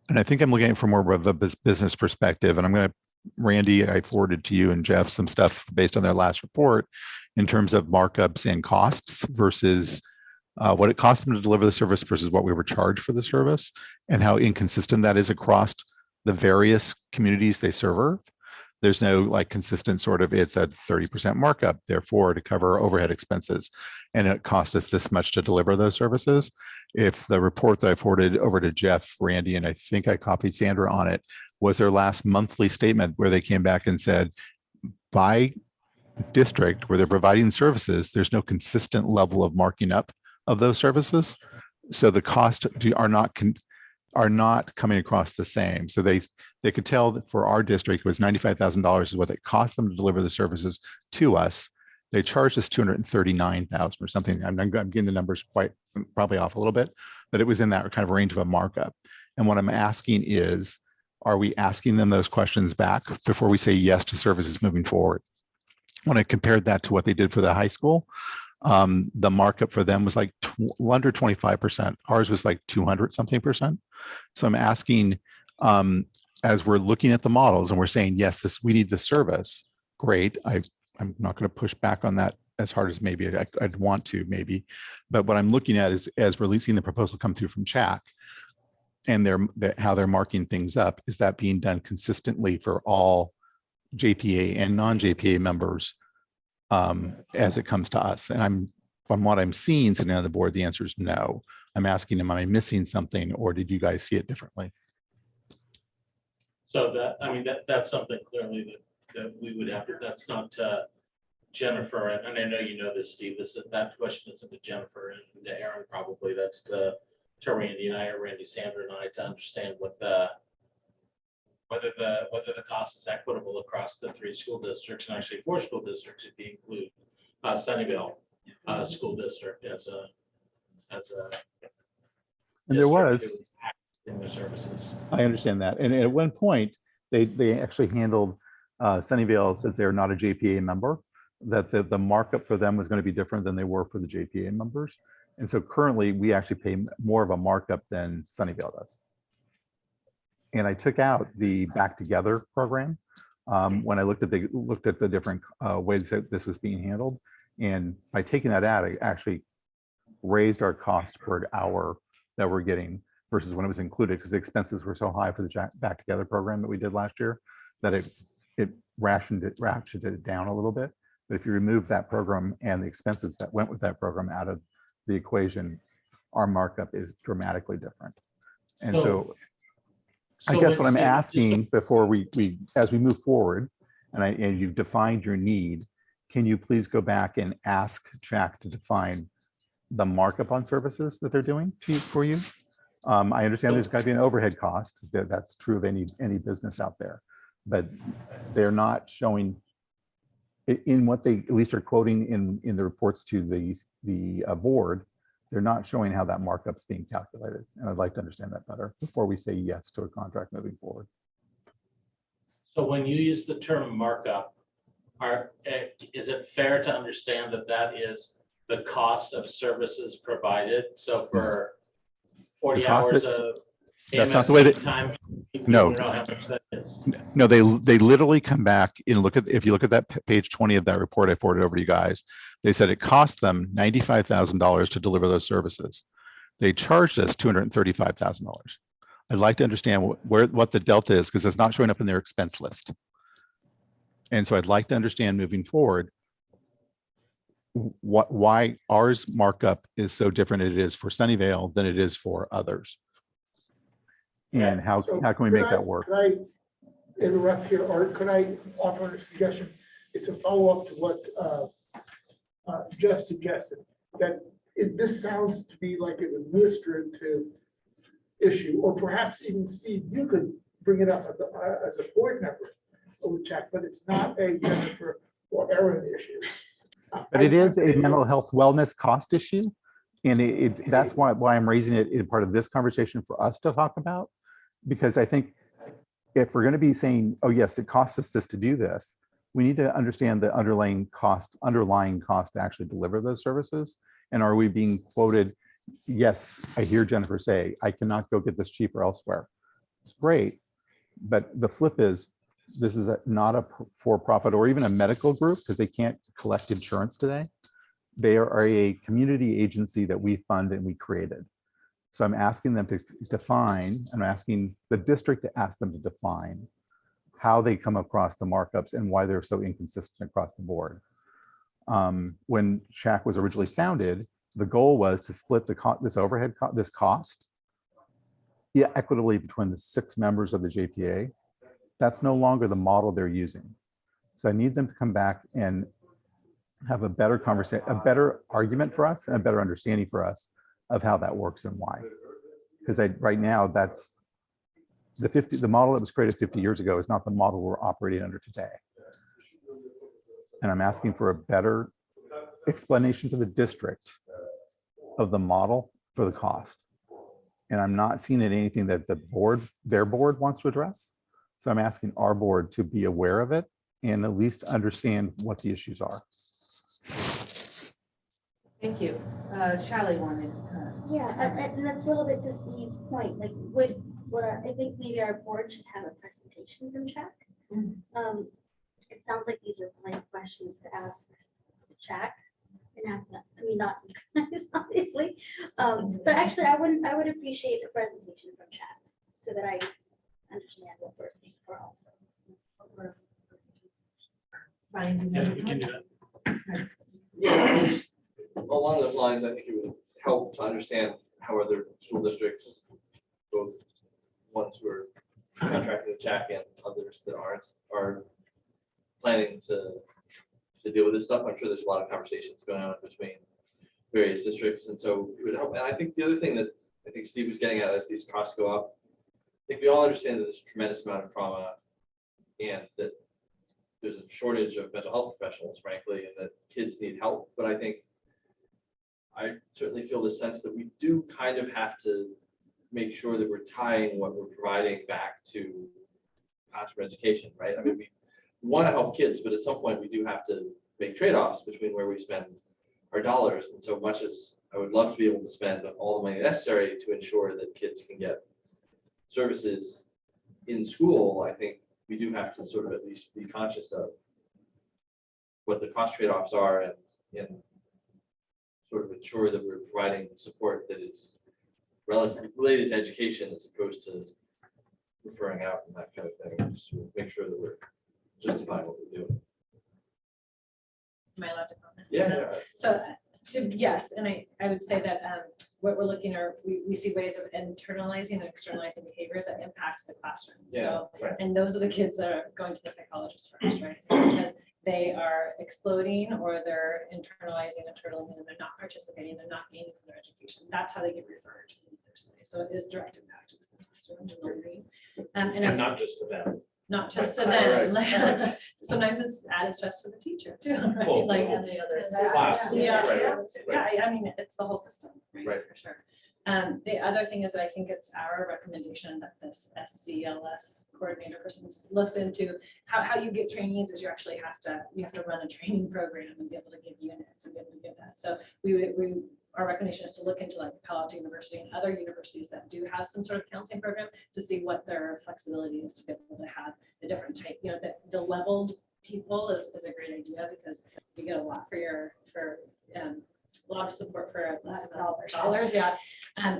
and I think I'm looking at it from more of a business perspective, and I'm going to, Randy, I forwarded to you and Jeff some stuff based on their last report in terms of markups and costs versus what it cost them to deliver the service versus what we were charged for the service, and how inconsistent that is across the various communities they serve. There's no like consistent sort of, it's a 30% markup, therefore to cover overhead expenses. And it cost us this much to deliver those services. If the report that I forwarded over to Jeff, Randy, and I think I copied Sandra on it, was their last monthly statement where they came back and said, by district where they're providing services, there's no consistent level of marking up of those services. So the costs are not coming across the same. So they could tell that for our district, it was $95,000 is what it cost them to deliver the services to us. They charged us $239,000 or something. I'm getting the numbers probably off a little bit, but it was in that kind of range of a markup. And what I'm asking is, are we asking them those questions back before we say yes to services moving forward? When I compared that to what they did for the high school, the markup for them was like under 25%. Ours was like 200 something percent. So I'm asking, as we're looking at the models and we're saying, yes, we need the service. Great. I'm not going to push back on that as hard as maybe I'd want to maybe, but what I'm looking at is as we're seeing the proposal come through from CHAC and how they're marking things up, is that being done consistently for all JPA and non-JPA members as it comes to us? And from what I'm seeing sitting on the board, the answer is no. I'm asking them, am I missing something, or did you guys see it differently? So that's something clearly that we would have to, that's not Jennifer, and I know you know this, Steve, that question isn't to Jennifer and to Aaron, probably that's to Randy and I, or Randy, Sandra and I, to understand whether the cost is equitable across the 3 school districts, and actually 4 school districts if you include Sunnyvale school district as a and there was in the services. I understand that. And at one point, they actually handled Sunnyvale, since they're not a JPA member, that the markup for them was going to be different than they were for the JPA members. And so currently, we actually pay more of a markup than Sunnyvale does. And I took out the Back Together program when I looked at the different ways that this was being handled. And by taking that out, I actually raised our cost per hour that we're getting versus when it was included, because the expenses were so high for the Back Together program that we did last year that it ratcheted it down a little bit. But if you remove that program and the expenses that went with that program out of the equation, our markup is dramatically different. And so I guess what I'm asking before as we move forward, and you've defined your need, can you please go back and ask CHAC to define the markup on services that they're doing for you? I understand there's got to be an overhead cost. That's true of any business out there, but they're not showing in what they at least are quoting in the reports to the board. They're not showing how that markup's being calculated. And I'd like to understand that better before we say yes to a contract moving forward. So when you use the term markup, is it fair to understand that is the cost of services provided? So for 40 hours of that's not the way that time, no, know how much that is. No, they literally come back and look at, if you look at that page 20 of that report I forwarded over to you guys, they said it cost them $95,000 to deliver those services. They charged us $235,000. I'd like to understand what the delta is, because it's not showing up in their expense list. And so I'd like to understand moving forward why ours markup is so different it is for Sunnyvale than it is for others. And how can we make that work? Could I interrupt here, or could I offer a suggestion? It's a follow-up to what Jeff suggested, that this sounds to be like an administrative issue, or perhaps even Steve, you could bring it up as a board member of CHAC, but it's not a Jennifer or Aaron issue. But it is a mental health wellness cost issue. And that's why I'm raising it in part of this conversation for us to talk about, because I think if we're going to be saying, oh yes, it costs us this to do this, we need to understand the underlying cost to actually deliver those services. And are we being quoted yes, I hear Jennifer say, I cannot go get this cheaper elsewhere. It's great. But the flip is, this is not a for-profit or even a medical group because they can't collect insurance today. They are a community agency that we fund and we created. So I'm asking them to define, I'm asking the district to ask them to define how they come across the markups and why they're so inconsistent across the board. When SHAC was originally founded, the goal was to split this overhead, this cost, equitably between the 6 members of the JPA. That's no longer the model they're using. So I need them to come back and have a better conversation, a better argument for us and a better understanding for us of how that works and why. Because right now, that's the model that was created 50 years ago is not the model we're operating under today. And I'm asking for a better explanation to the district of the model for the cost. And I'm not seeing it anything that their board wants to address. So I'm asking our board to be aware of it and at least understand what the issues are. Thank you. Shally wanted. Yeah, and that's a little bit to Steve's point, like with what I think maybe our board should have a presentation from Jack. It sounds like these are blank questions to ask Jack and have that, I mean, not you guys, obviously. But actually I would appreciate a presentation from Jack so that I understand what we're looking for also. Ryan, Yeah, we can do that. Yeah, just along those lines, I think it would help to understand how other school districts, both ones who are contracting with Jack and others that aren't, are planning to deal with this stuff. I'm sure there's a lot of conversations going on between various districts, and so it would help. And I think the other thing that I think Steve was getting at as these costs go up, I think we all understand that there's a tremendous amount of trauma and that there's a shortage of mental health professionals, frankly, and that kids need help. But I think I certainly feel the sense that we do kind of have to make sure that we're tying what we're providing back to classroom education, right? I mean, we want to help kids, but at some point we do have to make trade-offs between where we spend our dollars. And so much as I would love to be able to spend all the money necessary to ensure that kids can get services in school, I think we do have to sort of at least be conscious of what the cost trade-offs are and sort of ensure that we're providing support that is related to education as opposed to referring out and that kind of thing. Just to make sure that we're justifying what we're doing. Am I allowed to comment? Yeah. So yes, and I would say that what we're looking are, we see ways of internalizing and externalizing behaviors that impact the classroom. So, right. and those are the kids that are going to the psychologist first, right? Because they are exploding or they're internalizing and turtling and they're not participating, they're not gaining from their education. That's how they get referred in the first place. So it is directed back to the classroom and the learning. And not just to them. Not just to Right, them. Sometimes it's added stress for the teacher too, right? Well, Like, And the other. Class. yeah, Right, yeah, I mean, it's the whole system, right, Right. for sure. The other thing is that I think it's our recommendation that this SCLS coordinator person looks into how you get trainees is you actually have to run a training program and be able to give units and be able to give that. So our recommendation is to look into like Palo Alto University and other universities that do have some sort of counseling program to see what their flexibility is to be able to have a different type, you know, the leveled people is a great idea because you get a lot a lot of support for less dollars, yeah.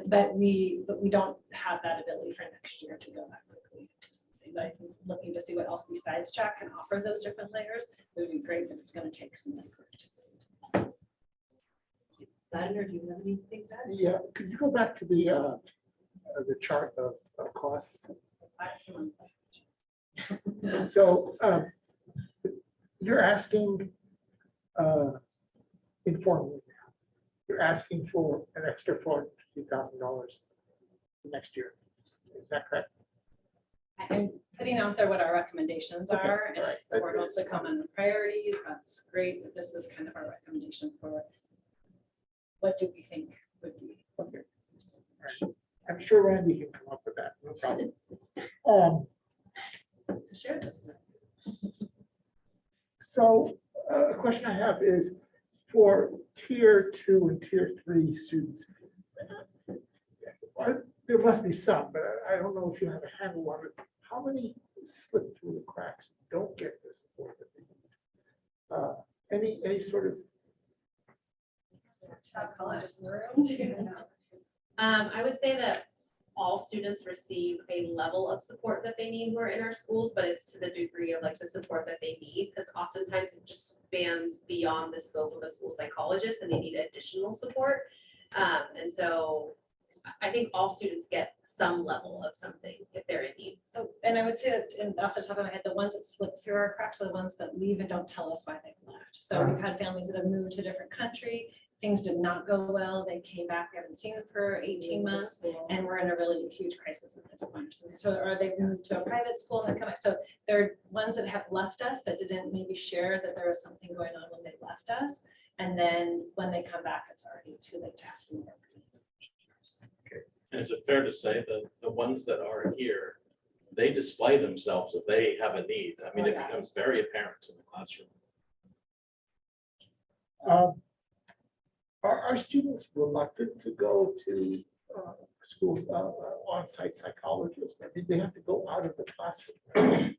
But we don't have that ability for next year to go that quickly. But I think looking to see what else besides Jack can offer those different layers would be great, but it's going to take some effort. Or do you have anything to add? Yeah, could you go back to the chart of costs? So you're asking informally, you're asking for an extra $40,000 next year. Is that correct? I'm putting out there what our recommendations Okay, are, and all right. if the board wants to comment on priorities, that's great, but this is kind of our recommendation for what do we think would be. Okay. All right. I'm sure Randy can come up with that, no problem. Share this. So a question I have is for tier 2 and tier 3 students, There must be some, but I don't know if you have a handle on it. How many slip through the cracks, and don't get the support that they need? Any sort of, Psychologist in the room. I would say that all students receive a level of support that they need who are in our schools, but it's to the degree of like the support that they need, because oftentimes it just spans beyond the scope of a school psychologist and they need additional support. And so I think all students get some level of something if they're in need. So, and I would say that, and off the top of my head, the ones that slip through our cracks are the ones that leave and don't tell us why they've left. So we've had families that have moved to a different country. Things did not go well. They came back, we haven't seen them for 18 months, and we're in a really huge crisis at this point. So, or they moved to a private school and they're coming. So there are ones that have left us that didn't maybe share that there was something going on when they left us. And then when they come back, it's already too late to have some work. And is it fair to say that the ones that are here, they display themselves if they have a need? I mean, it becomes very apparent in the classroom. are students reluctant to go to school on-site psychologists? I mean, they have to go out of the classroom. And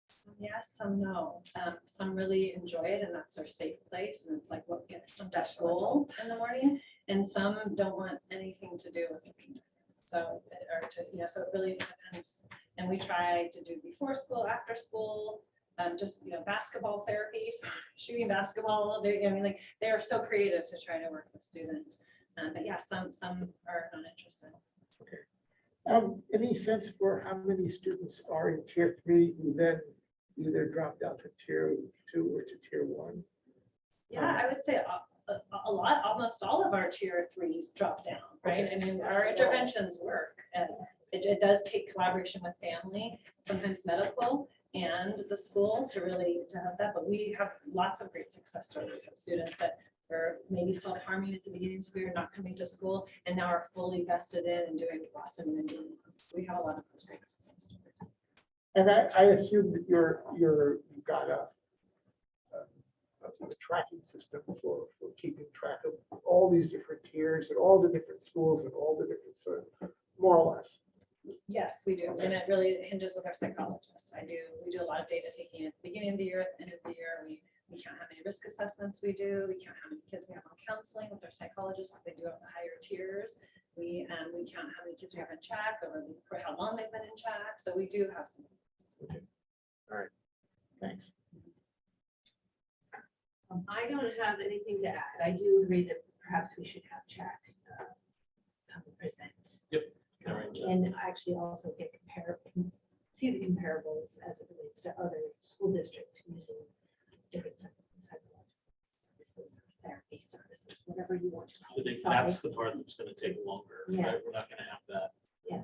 Some yes, some no. Some really enjoy it and that's their safe place and it's like what gets them to school in the morning. And some don't want anything to do with it. So, or to, you know, so it really depends. And we try to do before school, after school, just, you know, basketball therapies, shooting basketball. I mean, like, they are so creative to try to work with students. But yeah, some are not interested. any sense for how many students are in tier 3 who then either dropped out to tier 2 or to tier 1? Yeah, I would say a lot, almost all of our tier 3s drop down, right? I mean, our interventions work and it does take collaboration with family, sometimes medical and the school to really to have that. But we have lots of great success stories of students that were maybe self-harming at the beginning of school year, not coming to school, and now are fully vested in and doing awesome and doing. So we have a lot of those great success stories. And I assume that you've got a tracking system for keeping track of all these different tiers and all the different schools and all the different sort of, more or less. Yes, we do. And it really hinges with our psychologists. We do a lot of data taking at the beginning of the year, at the end of the year. We count how many risk assessments we do. We count how many kids we have on counseling with our psychologists because they do have the higher tiers. We count how many kids we have in check or for how long they've been in check. So we do have some. Okay. All right. Thanks. I don't have anything to add. I do agree that perhaps we should have Jack come and present. And actually also get see the comparables as it relates to other school districts using different psychological services, or therapy services, whatever you want to call I it. think that's the part that's going to take longer. Yeah. Right? We're not going to have that Yeah.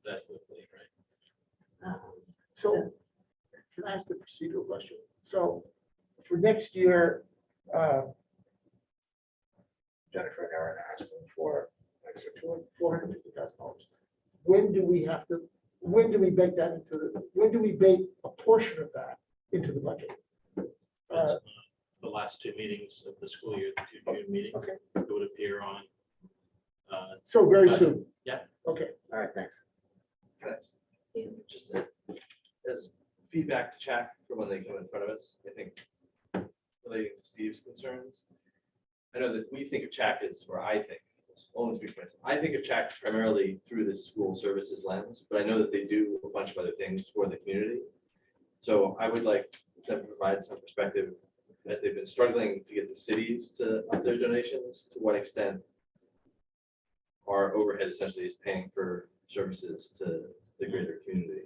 that quickly, right? So can I ask a procedural question? So for next year, Jennifer and Aaron asked them for extra $450,000. When do we bake that into when do we bake a portion of that into the budget? The last two meetings of the school year, the 2 June meetings, Okay, it would appear on. so very budget. soon. Yeah. Okay, all right, thanks. Just as feedback to check for when they come in front of us, I think relating to Steve's concerns. I know that we think of CHAC as, or I think, only speak for myself, I think of CHAC primarily through the school services lens, but I know that they do a bunch of other things for the community. So I would like them to provide some perspective as they've been struggling to get the cities to up their donations, to what extent our overhead essentially is paying for services to the greater community.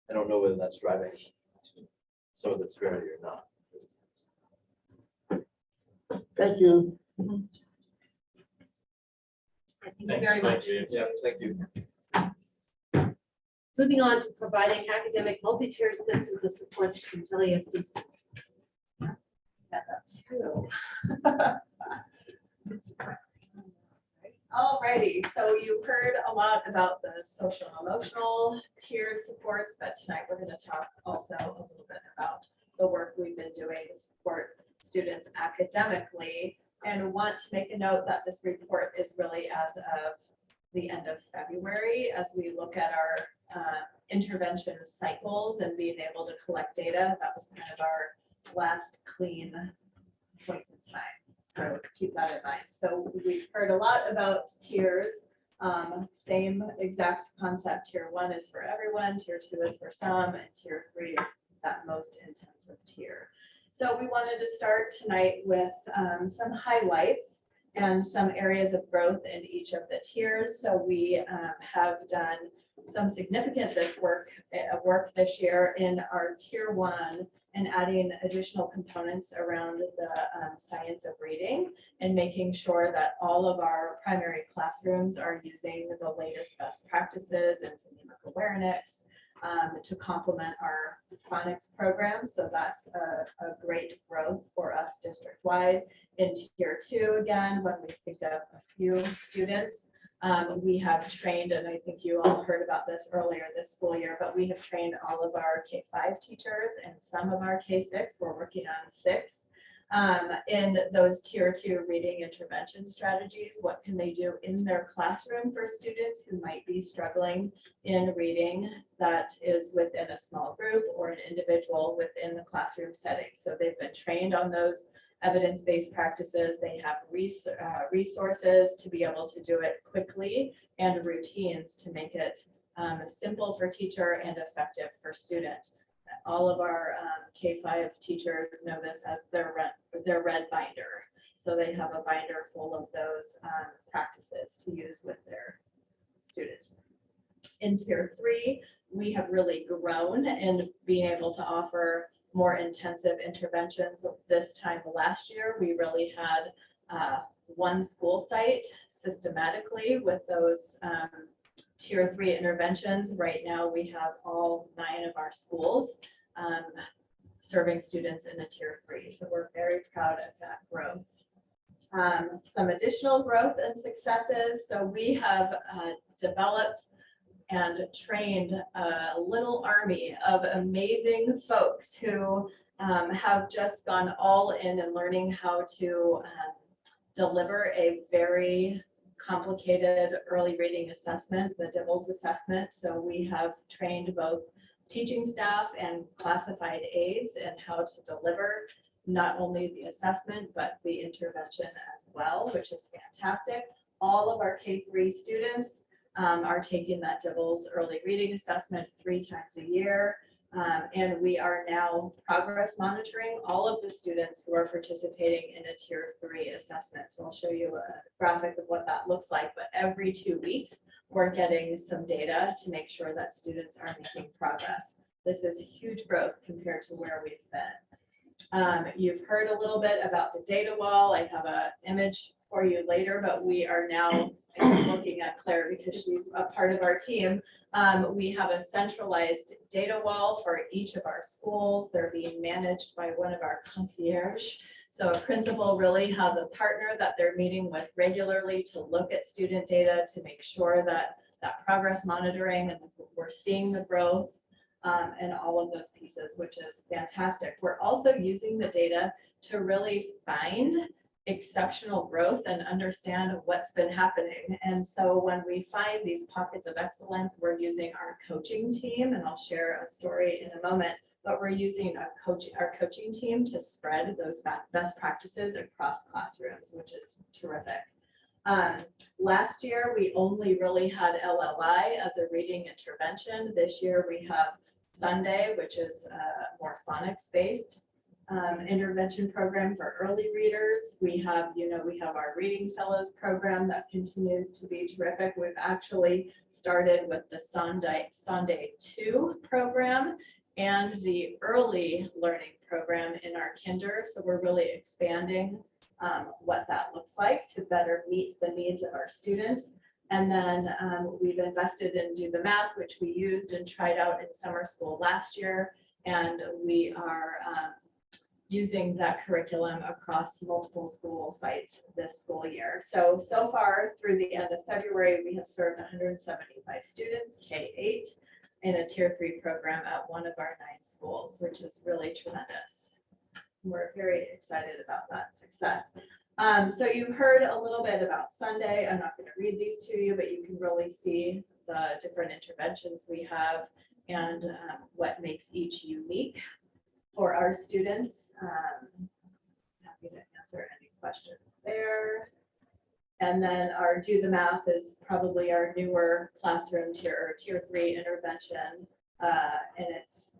I don't know whether that's driving some of the disparity or not. Thank you. Thank you Thanks, very much. Yeah, thank you. Moving on to providing academic multi-tiered systems of support to students, LASD students. Alrighty, so you heard a lot about the social and emotional tiered supports, but tonight we're going to talk also a little bit about the work we've been doing to support students academically. And want to make a note that this report is really as of the end of February, as we look at our intervention cycles and being able to collect data. That was kind of our last clean points in time. So keep that in mind. So we've heard a lot about tiers. Same exact concept. Tier 1 is for everyone, tier 2 is for some, and tier 3 is that most intensive tier. So we wanted to start tonight with some highlights and some areas of growth in each of the tiers. So we have done some significant work this year in our tier 1 and adding additional components around the science of reading and making sure that all of our primary classrooms are using the latest best practices and phonemic awareness to complement our phonics program. So that's a great growth for us district-wide. In tier 2, again, when we think of a few students, we have trained, and I think you all heard about this earlier this school year, but we have trained all of our K-5 teachers and some of our K-6, we're working on 6, in those tier 2 reading intervention strategies. What can they do in their classroom for students who might be struggling in reading that is within a small group or an individual within the classroom setting? So they've been trained on those evidence-based practices. They have resources to be able to do it quickly and routines to make it simple for teacher and effective for student. All of our K-5 teachers know this as their red binder. So they have a binder full of those practices to use with their students. In tier 3, we have really grown in being able to offer more intensive interventions. This time last year, we really had one school site systematically with those tier 3 interventions. Right now, we have all 9 of our schools serving students in a tier 3. So we're very proud of that growth. Some additional growth and successes. So we have developed and trained a little army of amazing folks who have just gone all in learning how to deliver a very complicated early reading assessment, the DIBELS assessment. So we have trained both teaching staff and classified aides in how to deliver not only the assessment, but the intervention as well, which is fantastic. All of our K-3 students are taking that DIBELS early reading assessment 3 times a year. And we are now progress monitoring all of the students who are participating in a tier 3 assessment. So I'll show you a graphic of what that looks like, but every 2 weeks, we're getting some data to make sure that students are making progress. This is huge growth compared to where we've been. You've heard a little bit about the data wall. I have an image for you later, but we are now looking at Claire because she's a part of our team. We have a centralized data wall for each of our schools. They're being managed by one of our concierge. So a principal really has a partner that they're meeting with regularly to look at student data to make sure that that progress monitoring and we're seeing the growth and all of those pieces, which is fantastic. We're also using the data to really find exceptional growth and understand what's been happening. And so when we find these pockets of excellence, we're using our coaching team, and I'll share a story in a moment, but we're using our coaching team to spread those best practices across classrooms, which is terrific. Last year, we only really had LLI as a reading intervention. This year, we have Sunday, which is more phonics-based intervention program for early readers. We have our Reading Fellows program that continues to be terrific. We've actually started with the Sunday 2 program and the early learning program in our kinder. So we're really expanding what that looks like to better meet the needs of our students. And then we've invested in Do the Math, which we used and tried out in summer school last year. And we are using that curriculum across multiple school sites this school year. So far through the end of February, we have served 175 students, K-8, in a tier 3 program at one of our 9 schools, which is really tremendous. We're very excited about that success. So you've heard a little bit about Sunday. I'm not going to read these to you, but you can really see the different interventions we have and what makes each unique for our students. Happy to answer any questions there. And then our do the math is probably our newer classroom tier 3 intervention. And it's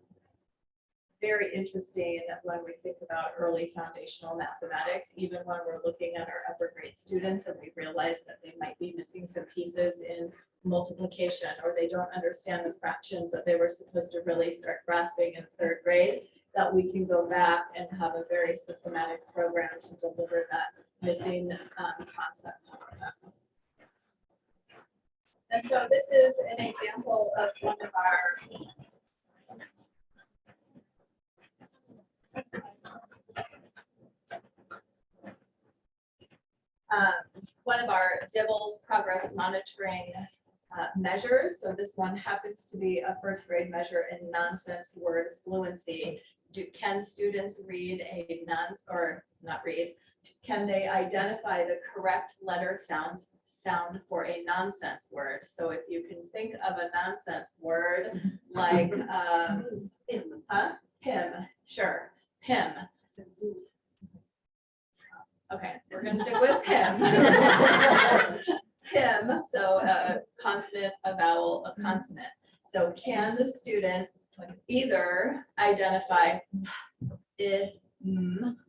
very interesting when we think about early foundational mathematics, even when we're looking at our upper grade students and we realize that they might be missing some pieces in multiplication, or they don't understand the fractions that they were supposed to really start grasping in 3rd grade, that we can go back and have a very systematic program to deliver that missing concept. And so this is an example of one of our DIBELS progress monitoring measures. So this one happens to be a 1st grade measure in nonsense word fluency. Can students read a can they identify the correct letter sound for a nonsense word? So if you can think of a nonsense word like PIM, sure, PIM. Okay, we're gonna stick with PIM. PIM, so a consonant, a vowel, a consonant. So can the student either identify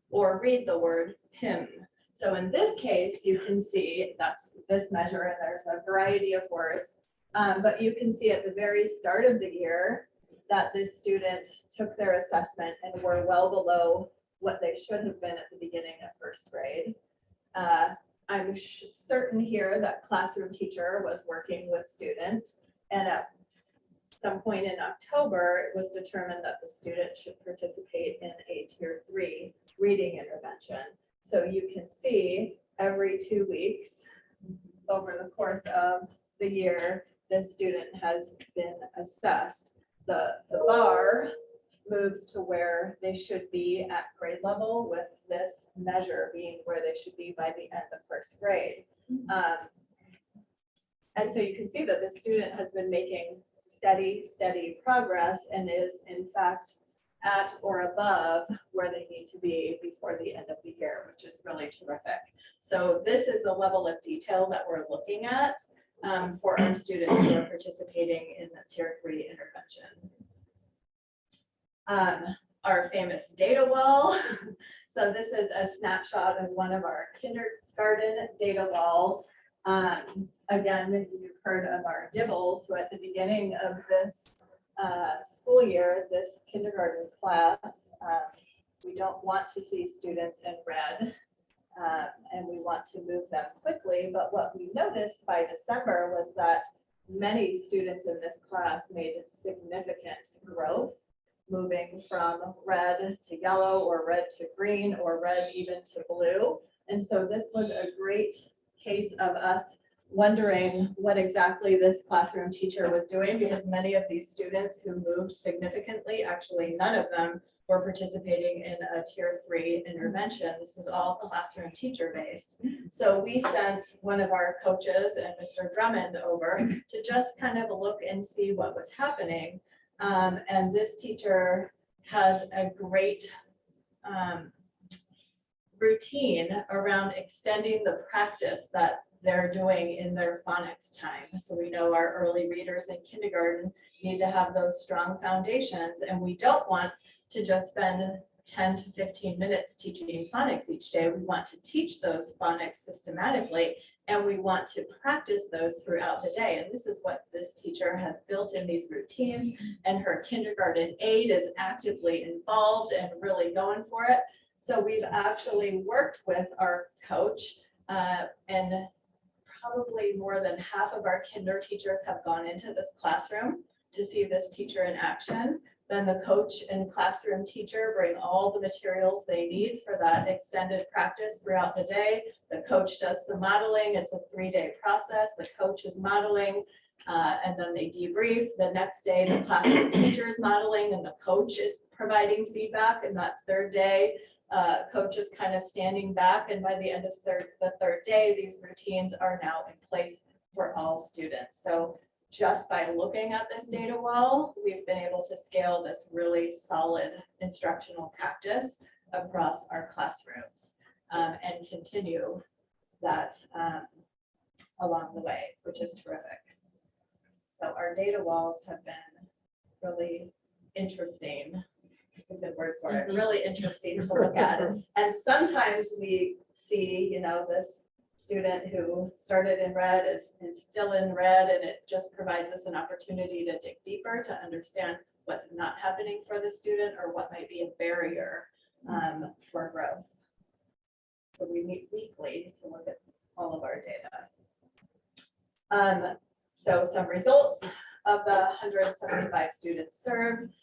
or read the word PIM? So in this case, you can see that's this measure, and there's a variety of words, but you can see at the very start of the year that this student took their assessment and were well below what they should have been at the beginning of 1st grade. I'm certain here that classroom teacher was working with students, and at some point in October, it was determined that the student should participate in a tier 3 reading intervention. So you can see every 2 weeks over the course of the year, this student has been assessed. The bar moves to where they should be at grade level, with this measure being where they should be by the end of 1st grade. And so you can see that the student has been making steady progress and is in fact at or above where they need to be before the end of the year, which is really terrific. So this is the level of detail that we're looking at for our students who are participating in the tier 3 intervention. Our famous data wall. So this is a snapshot of one of our kindergarten data walls. Again, you've heard of our DIBELS. So at the beginning of this school year, this kindergarten class, we don't want to see students in red, and we want to move them quickly. But what we noticed by December was that many students in this class made significant growth, moving from red to yellow, or red to green, or red even to blue. And so this was a great case of us wondering what exactly this classroom teacher was doing, because many of these students who moved significantly, actually none of them were participating in a tier 3 intervention. This was all classroom teacher based. So we sent one of our coaches and Mr. Drummond over to just kind of look and see what was happening. And this teacher has a great routine around extending the practice that they're doing in their phonics time. So we know our early readers in kindergarten need to have those strong foundations, and we don't want to just spend 10 to 15 minutes teaching phonics each day. We want to teach those phonics systematically, and we want to practice those throughout the day. And this is what this teacher has built in these routines, and her kindergarten aide is actively involved and really going for it. So we've actually worked with our coach, and probably more than half of our kinder teachers have gone into this classroom to see this teacher in action. Then the coach and classroom teacher bring all the materials they need for that extended practice throughout the day. The coach does some modeling. It's a 3-day process. The coach is modeling, and then they debrief. The next day, the classroom teacher is modeling, and the coach is providing feedback. And that 3rd day, coaches kind of standing back, and by the end of the third day, these routines are now in place for all students. So just by looking at this data well, we've been able to scale this really solid instructional practice across our classrooms and continue that along the way, which is terrific. So our data walls have been really interesting. It's a good word for it. Really interesting to look at. And sometimes we see, you know, this student who started in red is still in red, and it just provides us an opportunity to dig deeper to understand what's not happening for the student or what might be a barrier for growth. So we meet weekly to look at all of our data. So some results of the 175 students served,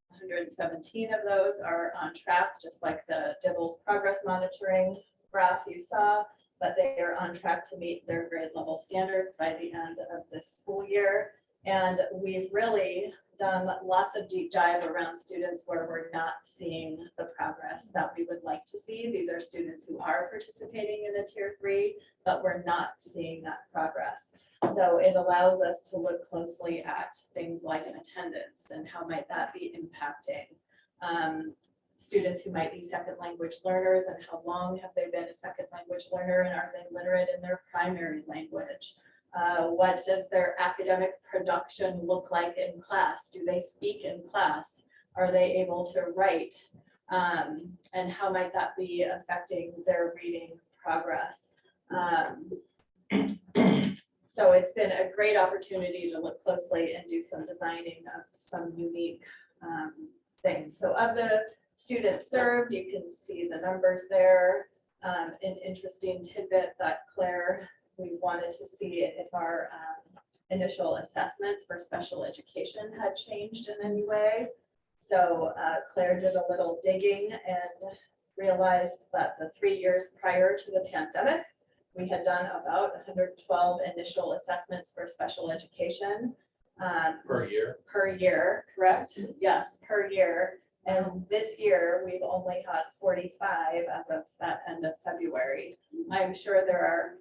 117 of those are on track, just like the DIBELS progress monitoring graph you saw, but they are on track to meet their grade level standards by the end of this school year. And we've really done lots of deep dive around students where we're not seeing the progress that we would like to see. These are students who are participating in a tier 3, but we're not seeing that progress. So it allows us to look closely at things like attendance and how might that be impacting students who might be second language learners, and how long have they been a second language learner, and are they literate in their primary language? What does their academic production look like in class? Do they speak in class? Are they able to write? And how might that be affecting their reading progress? So it's been a great opportunity to look closely and do some designing of some unique things. So of the students served, you can see the numbers there. An interesting tidbit that Claire, we wanted to see if our initial assessments for special education had changed in any way. So Claire did a little digging and realized that the 3 years prior to the pandemic, we had done about 112 initial assessments for special education. Per year? Per year, correct? Yes, per year. And this year, we've only had 45 as of that end of February. I'm sure there are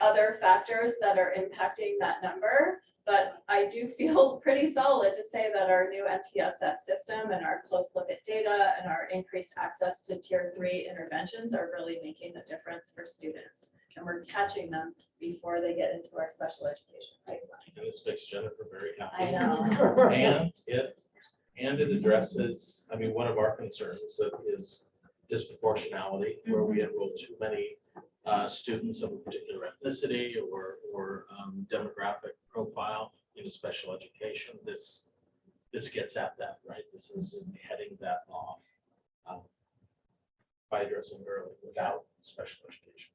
other factors that are impacting that number, but I do feel pretty solid to say that our new MTSS system and our close look at data and our increased access to tier 3 interventions are really making a difference for students. And we're catching them before they get into our special education pipeline. And this makes Jennifer very happy. I know. And it addresses, I mean, one of our concerns is disproportionality, where we enroll too many students of a particular ethnicity or demographic profile into special education. This gets at that, right? This is heading that off by addressing early without special education.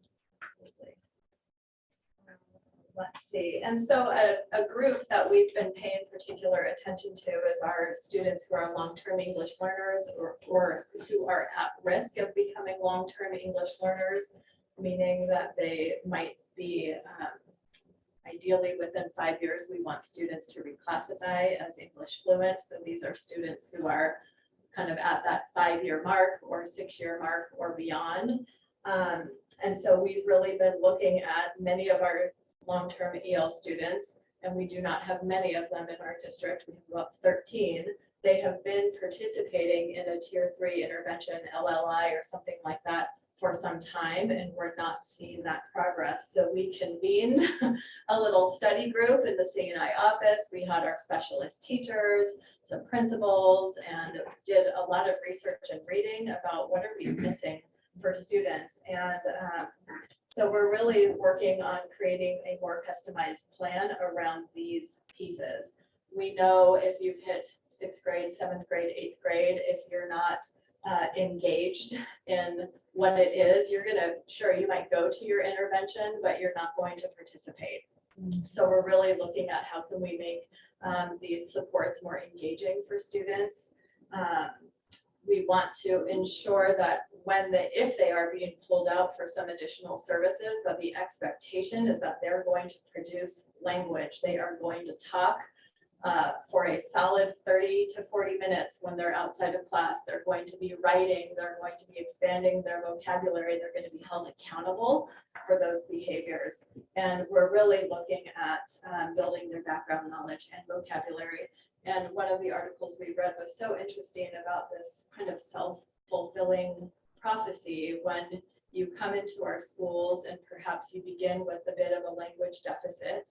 Let's see. And so a group that we've been paying particular attention to is our students who are long-term English learners or who are at risk of becoming long-term English learners, meaning that they might be ideally within 5 years, we want students to reclassify as English fluent. So these are students who are kind of at that 5-year mark or 6-year mark or beyond. And so we've really been looking at many of our long-term EL students, and we do not have many of them in our district. We have about 13. They have been participating in a tier 3 intervention, LLI or something like that for some time, and we're not seeing that progress. So we convened a little study group in the CNI office. We had our specialist teachers, some principals, and did a lot of research and reading about what are we missing for students. And so we're really working on creating a more customized plan around these pieces. We know if you've hit 6th grade, 7th grade, 8th grade, if you're not engaged in what it is, you're gonna, sure, you might go to your intervention, but you're not going to participate. So we're really looking at how can we make these supports more engaging for students. We want to ensure that if they are being pulled out for some additional services, that the expectation is that they're going to produce language. They are going to talk for a solid 30 to 40 minutes when they're outside of class. They're going to be writing, they're going to be expanding their vocabulary, they're going to be held accountable for those behaviors. And we're really looking at building their background knowledge and vocabulary. And one of the articles we read was so interesting about this kind of self-fulfilling prophecy when you come into our schools and perhaps you begin with a bit of a language deficit.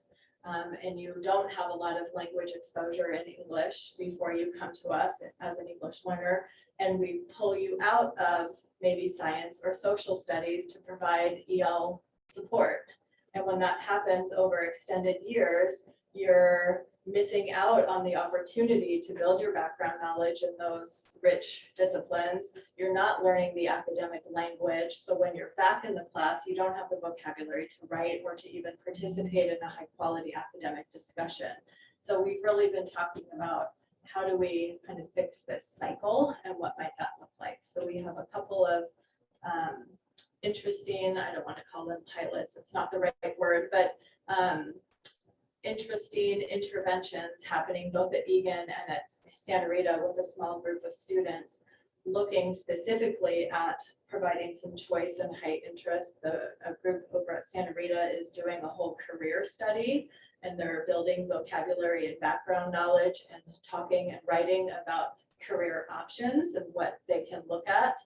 And you don't have a lot of language exposure in English before you come to us as an English learner, and we pull you out of maybe science or social studies to provide EL support. And when that happens over extended years, you're missing out on the opportunity to build your background knowledge in those rich disciplines. You're not learning the academic language. So when you're back in the class, you don't have the vocabulary to write or to even participate in a high quality academic discussion. So we've really been talking about how do we kind of fix this cycle and what might that look like. So we have a couple of interesting, I don't want to call them pilots, it's not the right word, but interesting interventions happening both at Egan and at Santa Rita with a small group of students looking specifically at providing some choice and high interest. A group over at Santa Rita is doing a whole career study, and they're building vocabulary and background knowledge and talking and writing about career options and what they can look at.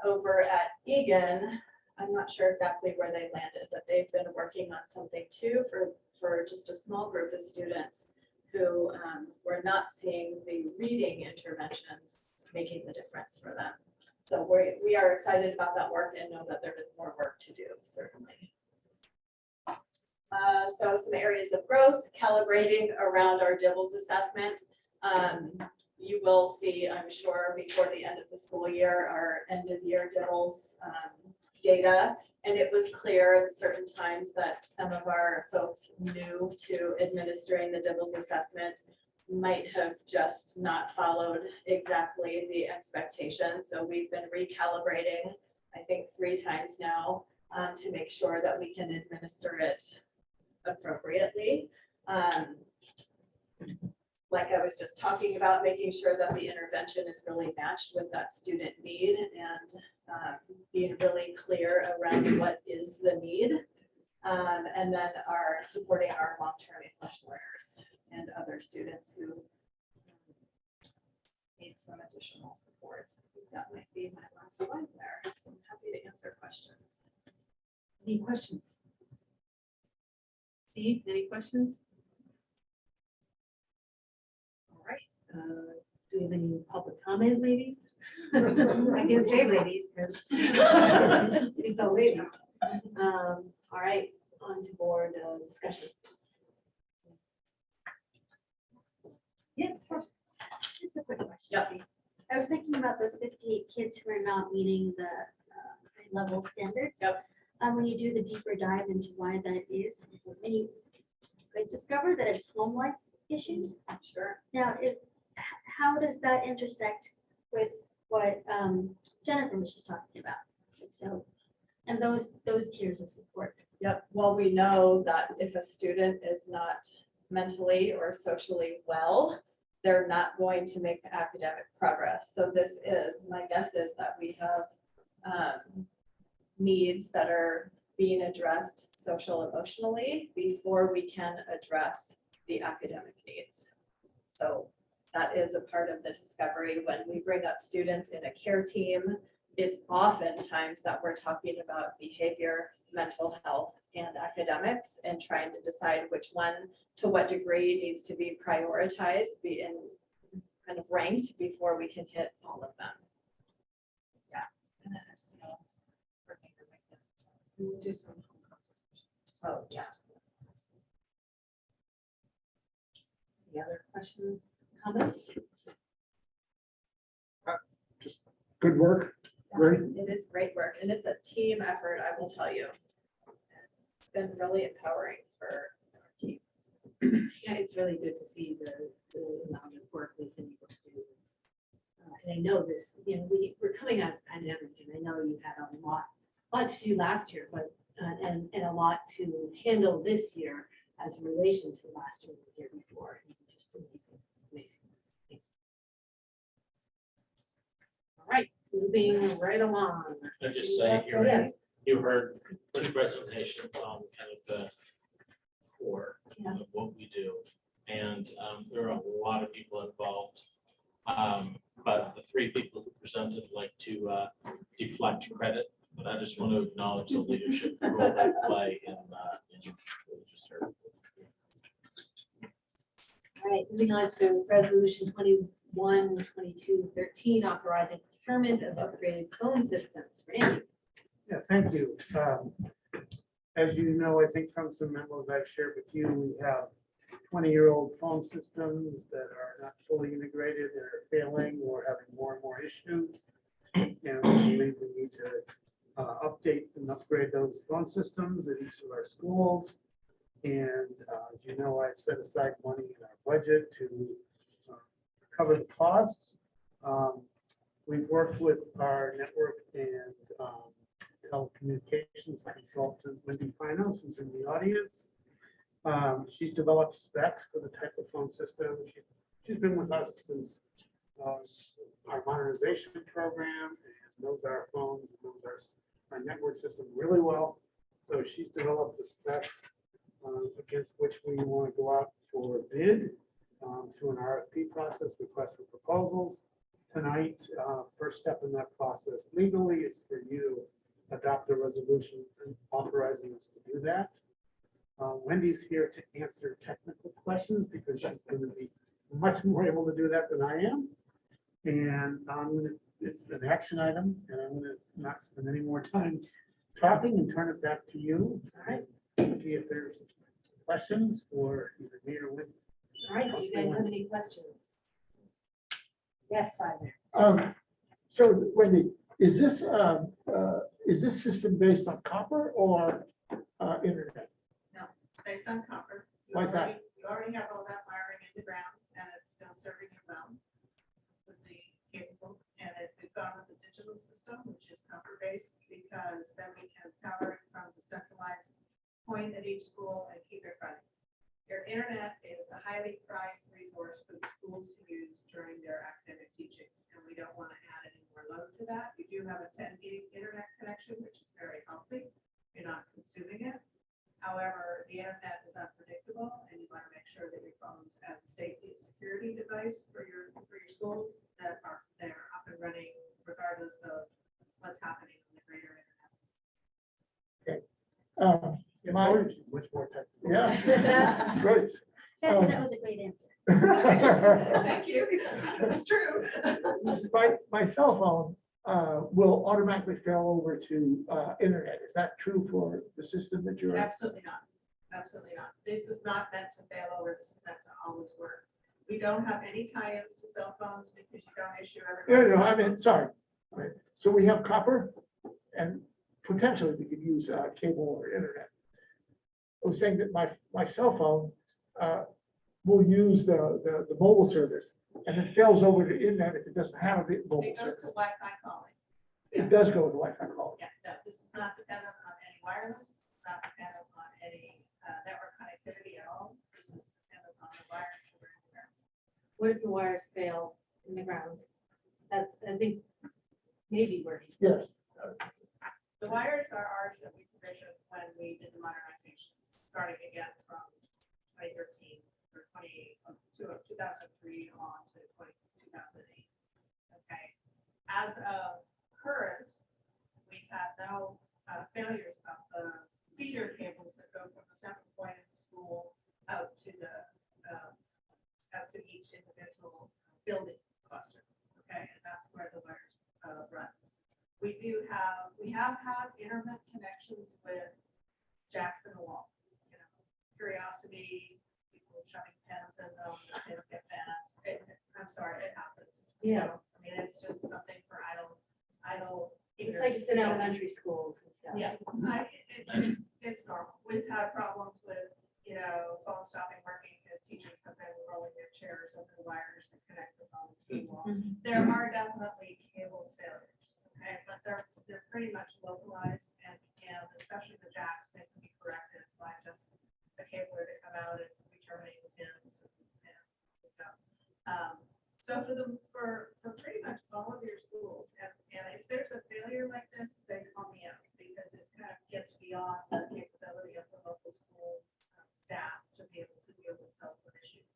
Over at Egan, I'm not sure exactly where they landed, but they've been working on something too for just a small group of students who were not seeing the reading interventions making the difference for them. So we are excited about that work and know that there is more work to do, certainly. So some areas of growth, calibrating around our DIBELS assessment. You will see, I'm sure, before the end of the school year, our end of year DIBELS data. And it was clear at certain times that some of our folks new to administering the DIBELS assessment might have just not followed exactly the expectations. So we've been recalibrating, I think 3 times now, to make sure that we can administer it appropriately. Like I was just talking about, making sure that the intervention is really matched with that student need and being really clear around what is the need. And then supporting our long-term English learners and other students who need some additional support. I think that might be my last slide there. So I'm happy to answer questions. Any questions? Steve, any questions? All right. Do we have any public comment, ladies? I can say ladies because it's a lady. All right, on to board discussion. Yeah, of course. Just a quick question. Yep. I was thinking about those 58 kids who are not meeting the high level standards. Yep. When you do the deeper dive into why that is, and you could discover that it's home life issues. Sure. Now, how does that intersect with what Jennifer was just talking about? So, and those tiers of support. Yep. Well, we know that if a student is not mentally or socially well, they're not going to make academic progress. So this is, my guess is that we have needs that are being addressed social emotionally before we can address the academic needs. So that is a part of the discovery. When we bring up students in a care team, it's oftentimes that we're talking about behavior, mental health, and academics, and trying to decide which one to what degree needs to be prioritized, be in kind of ranked before we can hit all of them. Yeah. And then we'll do some home consultation. Oh, yeah. Any other questions, comments? Just good work. Great. It is great work, and it's a team effort, I will tell you. It's been really empowering for our team. Yeah, it's really good to see the amount of work we've been able to do. And I know this, we're coming out of the pandemic, and I know you had a lot to do last year, but and a lot to handle this year. as a relation to last year, the year before. Just amazing, amazing. All right, moving right along. I just say, Go ahead. you heard two presentations on kind of the core Yeah. of what we do. And there are a lot of people involved. But the three people who presented like to deflect credit, but I just want to acknowledge the leadership role they play in what we just heard. All right, moving on to resolution 21-22-13, authorizing procurement of upgraded phone systems. Randy? Yeah, thank you. As you know, I think from some memos I've shared with you, we have 20-year-old phone systems that are not fully integrated, that are failing or having more and more issues. And we believe we need to update and upgrade those phone systems at each of our schools. And as you know, I've set aside money in our budget to cover the costs. We've worked with our network and telecommunications consultant, Wendy Finos, who's in the audience. She's developed specs for the type of phone system. She's been with us since our modernization program, and knows our phones, and knows our network system really well. So she's developed the specs against which we want to go out for bid through an RFP process, request for proposals. Tonight, first step in that process legally is for you to adopt a resolution authorizing us to do that. Wendy's here to answer technical questions because she's going to be much more able to do that than I am. And it's an action item, and I'm going to not spend any more time talking and turn it back to you. All right. See if there's questions for either me or Wendy. All right, do you guys have any questions? Yes, Father. So Wendy, is this system based on copper or internet? Based on copper. Why is that? You already have all that wiring in the ground and it's still serving you well with the capable. And we've gone with the digital system, which is copper based, because then we can power it from the centralized point at each school and keep it running. Your internet is a highly prized resource for the schools to use during their academic teaching. And we don't want to add any more load to that. You do have a 10 gig internet connection, which is very healthy. You're not consuming it. However, the internet is unpredictable, and you want to make sure that your phones, as a safety and security device for your schools, that are they're up and running regardless of what's happening in the greater internet. She's much more technical. Yeah, great. Betsy, that was a great answer. Thank you. It's true. My cell phone will automatically fail over to internet. Is that true for the system that you're? Absolutely not. Absolutely not. This is not meant to fail over. This is meant to always work. We don't have any tie-ins to cell phones because you don't issue every. No, I mean, sorry. Right. So we have copper and potentially we could use cable or internet. I was saying that my cell phone will use the mobile service and it fails over to internet if it doesn't have a mobile It goes service. to Wi-Fi calling. It does go to Wi-Fi calling. Yeah, no, this is not dependent on any wireless, it's not dependent on any network connectivity at all. This is dependent on the wires that are in the ground. What if the wires fail in the ground? That's, I think, maybe where he's. Yes. The wires are ours that we provisioned when we did the modernizations, starting again from 2013 or 2003 on to 2008. Okay, as of current, we've had no failures of the feeder cables that go from the central point of the school out to each individual building cluster. Okay, and that's where the wires run. We have had internet connections with jacks in the wall. You know, curiosity, people shoving pens in them, the pens get bent. I'm sorry, it happens. You know, I mean, it's just something for idle. It's like it's in elementary schools and stuff. Yeah, it's normal. We've had problems with, phones stopping working because teachers have been rolling their chairs over the wires that connect the phone to the wall. There are definitely cable failures, okay, but they're pretty much localized and especially the jacks, they can be corrected by just the cable to come things. So for pretty much all of your schools, and if there's a failure like this, then call me out, because it kind of gets beyond the capability of the local school staff to be able to deal with telephone issues.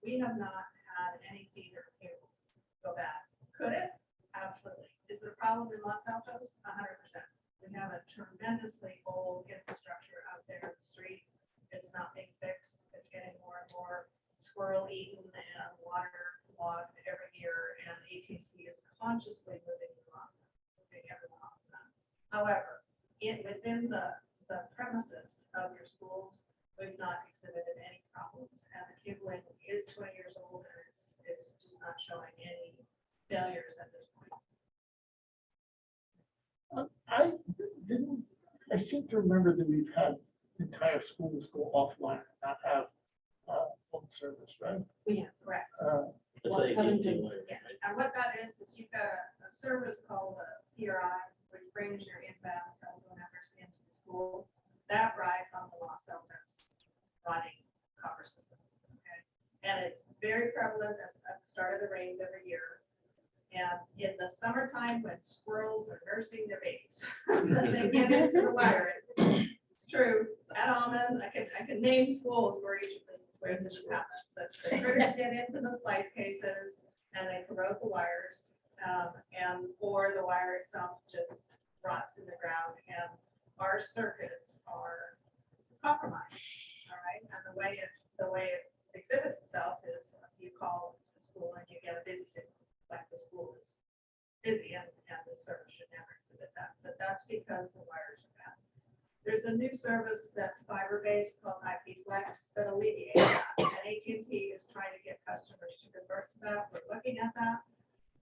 We have not had any feeder cable go bad. Could it? Absolutely. Is it a problem in Los Altos? 100%. We have a tremendously old infrastructure out there in the street. It's not being fixed. It's getting more and more squirrel eaten and water logged every year, and AT&T is consciously moving everyone off that. However, within the premises of your schools, we've not exhibited any problems, and the cabling is 20 years old, and it's just not showing any failures at this point. I seem to remember that we've had entire schools go offline and not have phone service, right? Yeah, correct. It's Well, AT&T Covington- wire, Yeah, right? and what that is you've got a service called a PRI, which brings your inbound telephone numbers into the school. That rides on the Los Altos running copper system. Okay, and it's very prevalent at the start of the rains every year. And in the summertime, when squirrels are nursing their babies, they get into the wiring. It's true. At Almond, I can name schools where this has happened. The critters get into the splice cases and they corrode the wires, or the wire itself just rots in the ground, and our circuits are compromised. All right, and the way it exhibits itself is you call the school and you get a busy signal, like the school is busy, and the service should never exhibit that. But that's because the wires are bad. There's a new service that's fiber-based called IP Flex that alleviates that. And AT&T is trying to get customers to convert to that. We're looking at that.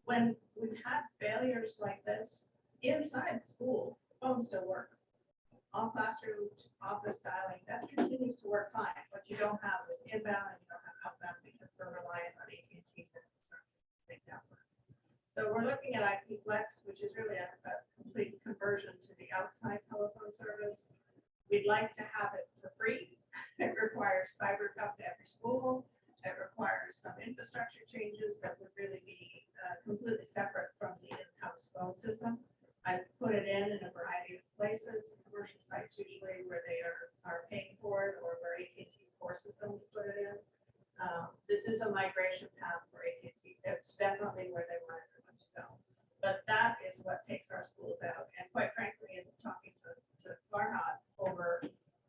When we've had failures like this inside the school, phones still work. All classroom office dialing, that continues to work fine. What you don't have is inbound and you don't have outbound, because we're reliant on AT&T's infrastructure to make that work. So we're looking at IP Flex, which is really a complete conversion to the outside telephone service. We'd like to have it for free. It requires fiber up to every school. It requires some infrastructure changes that would really be completely separate from the in-house phone system. I put it in a variety of places, commercial sites usually where they are paying for it, or where AT&T forces them to put it in. This is a migration path for AT&T. It's definitely where they want everyone to go. But that is what takes our schools out. And quite frankly, in talking to Farhad over,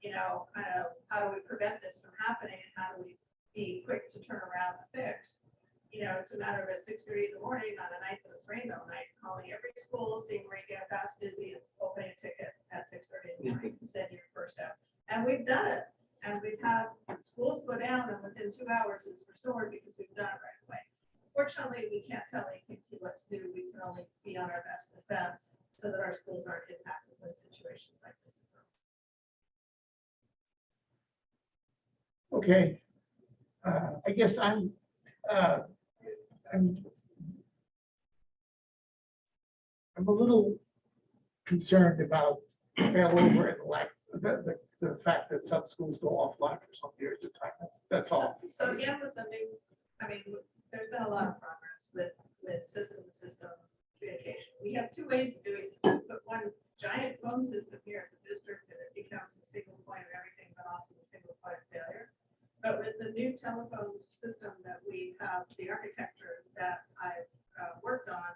kind of how do we prevent this from happening, and how do we be quick to turn around the fix? It's a matter of at 6:30 in the morning on a night that was rained all night, calling every school, seeing where you get a fast busy, and opening a ticket at 6:30 in the morning and send your first out. And we've done it. And we've had schools go down, and within 2 hours it's restored because we've done it right away. Fortunately, we can't tell AT&T what to do. We can only be on our best defense so that our schools aren't impacted with situations like this. Okay. I guess I'm a little concerned about failover and the fact that some schools go offline for some periods of time. That's all. So again, with the new, there's been a lot of progress with system-to-system communication. We have two ways of doing this. We put one giant phone system here at the district, and it becomes a single point of everything, but also a single point of failure. But with the new telephone system that we have, the architecture that I've worked on,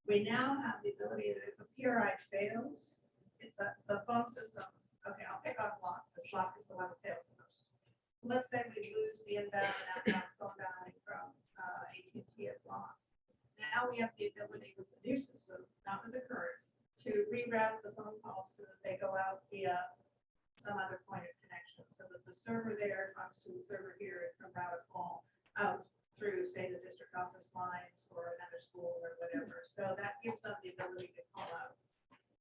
we now have the ability that if a PRI fails, if the phone system, okay, I'll pick on block, because block is the one that fails the most. Let's say we lose the inbound and outbound phone dialing from AT&T at block. Now we have the ability with the new system, not with the current, to reroute the phone calls so that they go out via some other point of connection, so that the server there talks to the server here and can route a call out through, say, the district office lines or another school or whatever. So that gives them the ability to call out.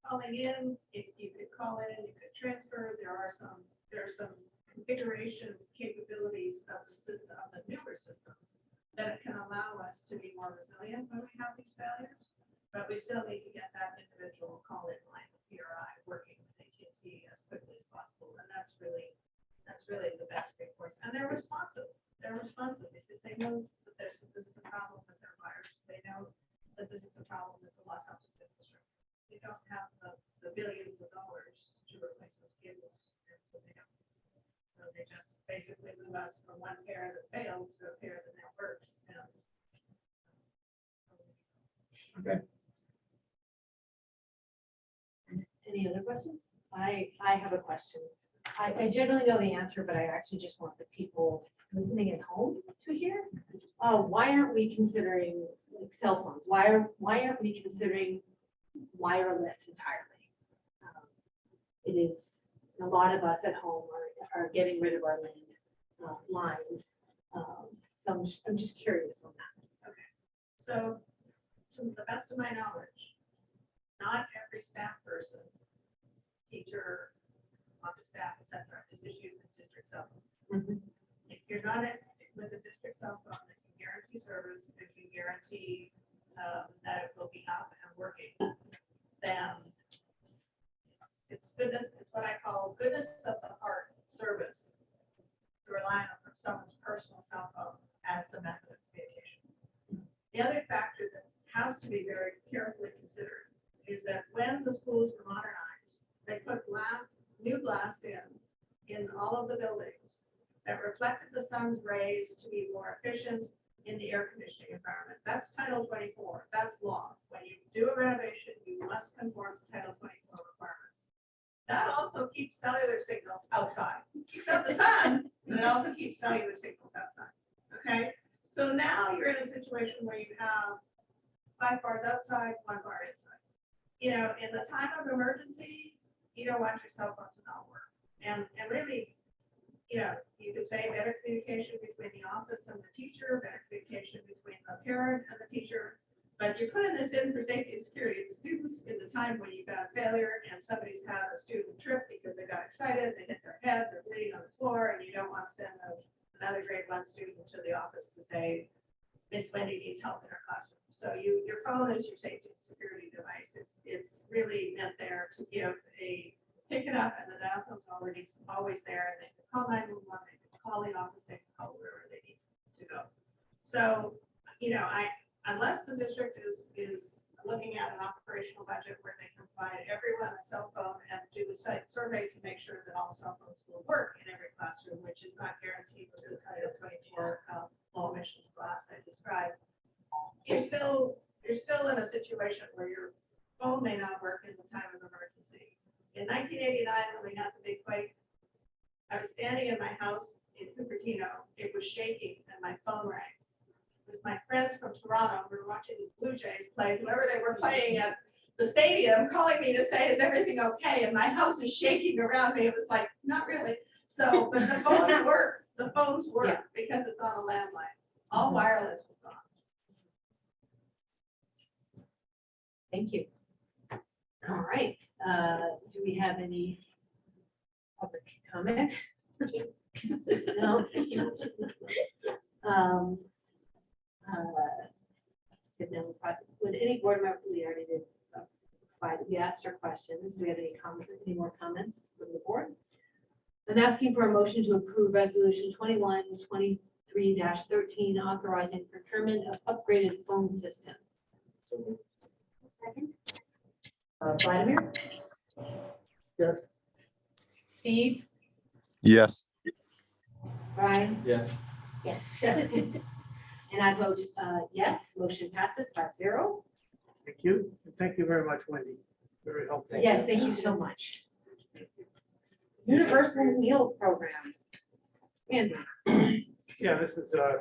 Calling in, if you could call in, you could transfer. There are some configuration capabilities of the system, of the newer systems, that can allow us to be more resilient when we have these failures. But we still need to get that individual call in line with PRI working with AT&T as quickly as possible. And that's really the best recourse. And they're responsive. they're responsive because they know that this is a problem with their wires. They know that this is a problem with the Los Altos infrastructure. They don't have the billions of dollars to replace those cables. So they don't. So they just basically move us from one pair that failed to a pair that now works. Okay. Any other questions? I have a question. I generally know the answer, but I actually just want the people listening at home to hear. Why aren't we considering like cell phones? Why aren't we considering wireless entirely? It is, a lot of us at home are getting rid of our lines. So I'm just curious on that. So to the best of my knowledge, not every staff person, teacher, office staff, etc., is issued a district cell phone. Mhm. If you're not with a district cell phone that can guarantee service, that can guarantee that it will be up and working, then it's goodness, it's what I call goodness of the heart service to rely on someone's personal cell phone as the method of communication. The other factor that has to be very carefully considered is that when the schools were modernized, they put new glass in all of the buildings that reflected the sun's rays to be more efficient in the air conditioning environment. That's Title 24. That's law. When you do a renovation, you must conform to Title 24 requirements. That also keeps cellular signals outside. It keeps out the sun, but it also keeps cellular signals outside. Okay? So now you're in a situation where you have 5 bars outside, 1 bar inside. You know, in the time of emergency, you don't want your cell phone to not work. And really, you know, you could say better communication between the office and the teacher, better communication between the parent and the teacher. But you're putting this in for safety and security of the students in the time when you've got a failure and somebody's had a student trip because they got excited, they hit their head, they're bleeding on the floor, and you don't want to send another grade 1 student to the office to say, Miss Wendy needs help in her classroom. So your phone is your safety and security device. It's really meant there to give pick it up, and the dial tone's always there, and they can call 911, they can call the office, they can call wherever they need to go. So, you know, unless the district is looking at an operational budget where they can provide everyone a cell phone and do a site survey to make sure that all cell phones will work in every classroom, which is not guaranteed with the Title 24 low emissions class I described, you're still in a situation where your phone may not work in the time of emergency. In 1989, when we had the big quake, I was standing in my house in Cupertino. It was shaking and my phone rang. It was my friends from Toronto. We were watching the Blue Jays play, whoever they were playing at the stadium, calling me to say, is everything okay? And my house is shaking around me. It was like, not really. So, but the phones work. The phones work because it's on a landline. All wireless was gone. Thank you. All right. Do we have any public comment? No. Would any board member, we already did, we asked our questions. Do we have any more comments from the board? I'm asking for a motion to approve resolution 2123-13 authorizing procurement of upgraded phone systems. Second. Vladimir? Yes. Steve? Yes. Brian? Yes. Yes. And I vote yes, motion passes 5-0. Thank you. And thank you very much, Wendy. Very helpful. Yes, thank you so much. Universal Meals Program. Andrew? Yeah, this is an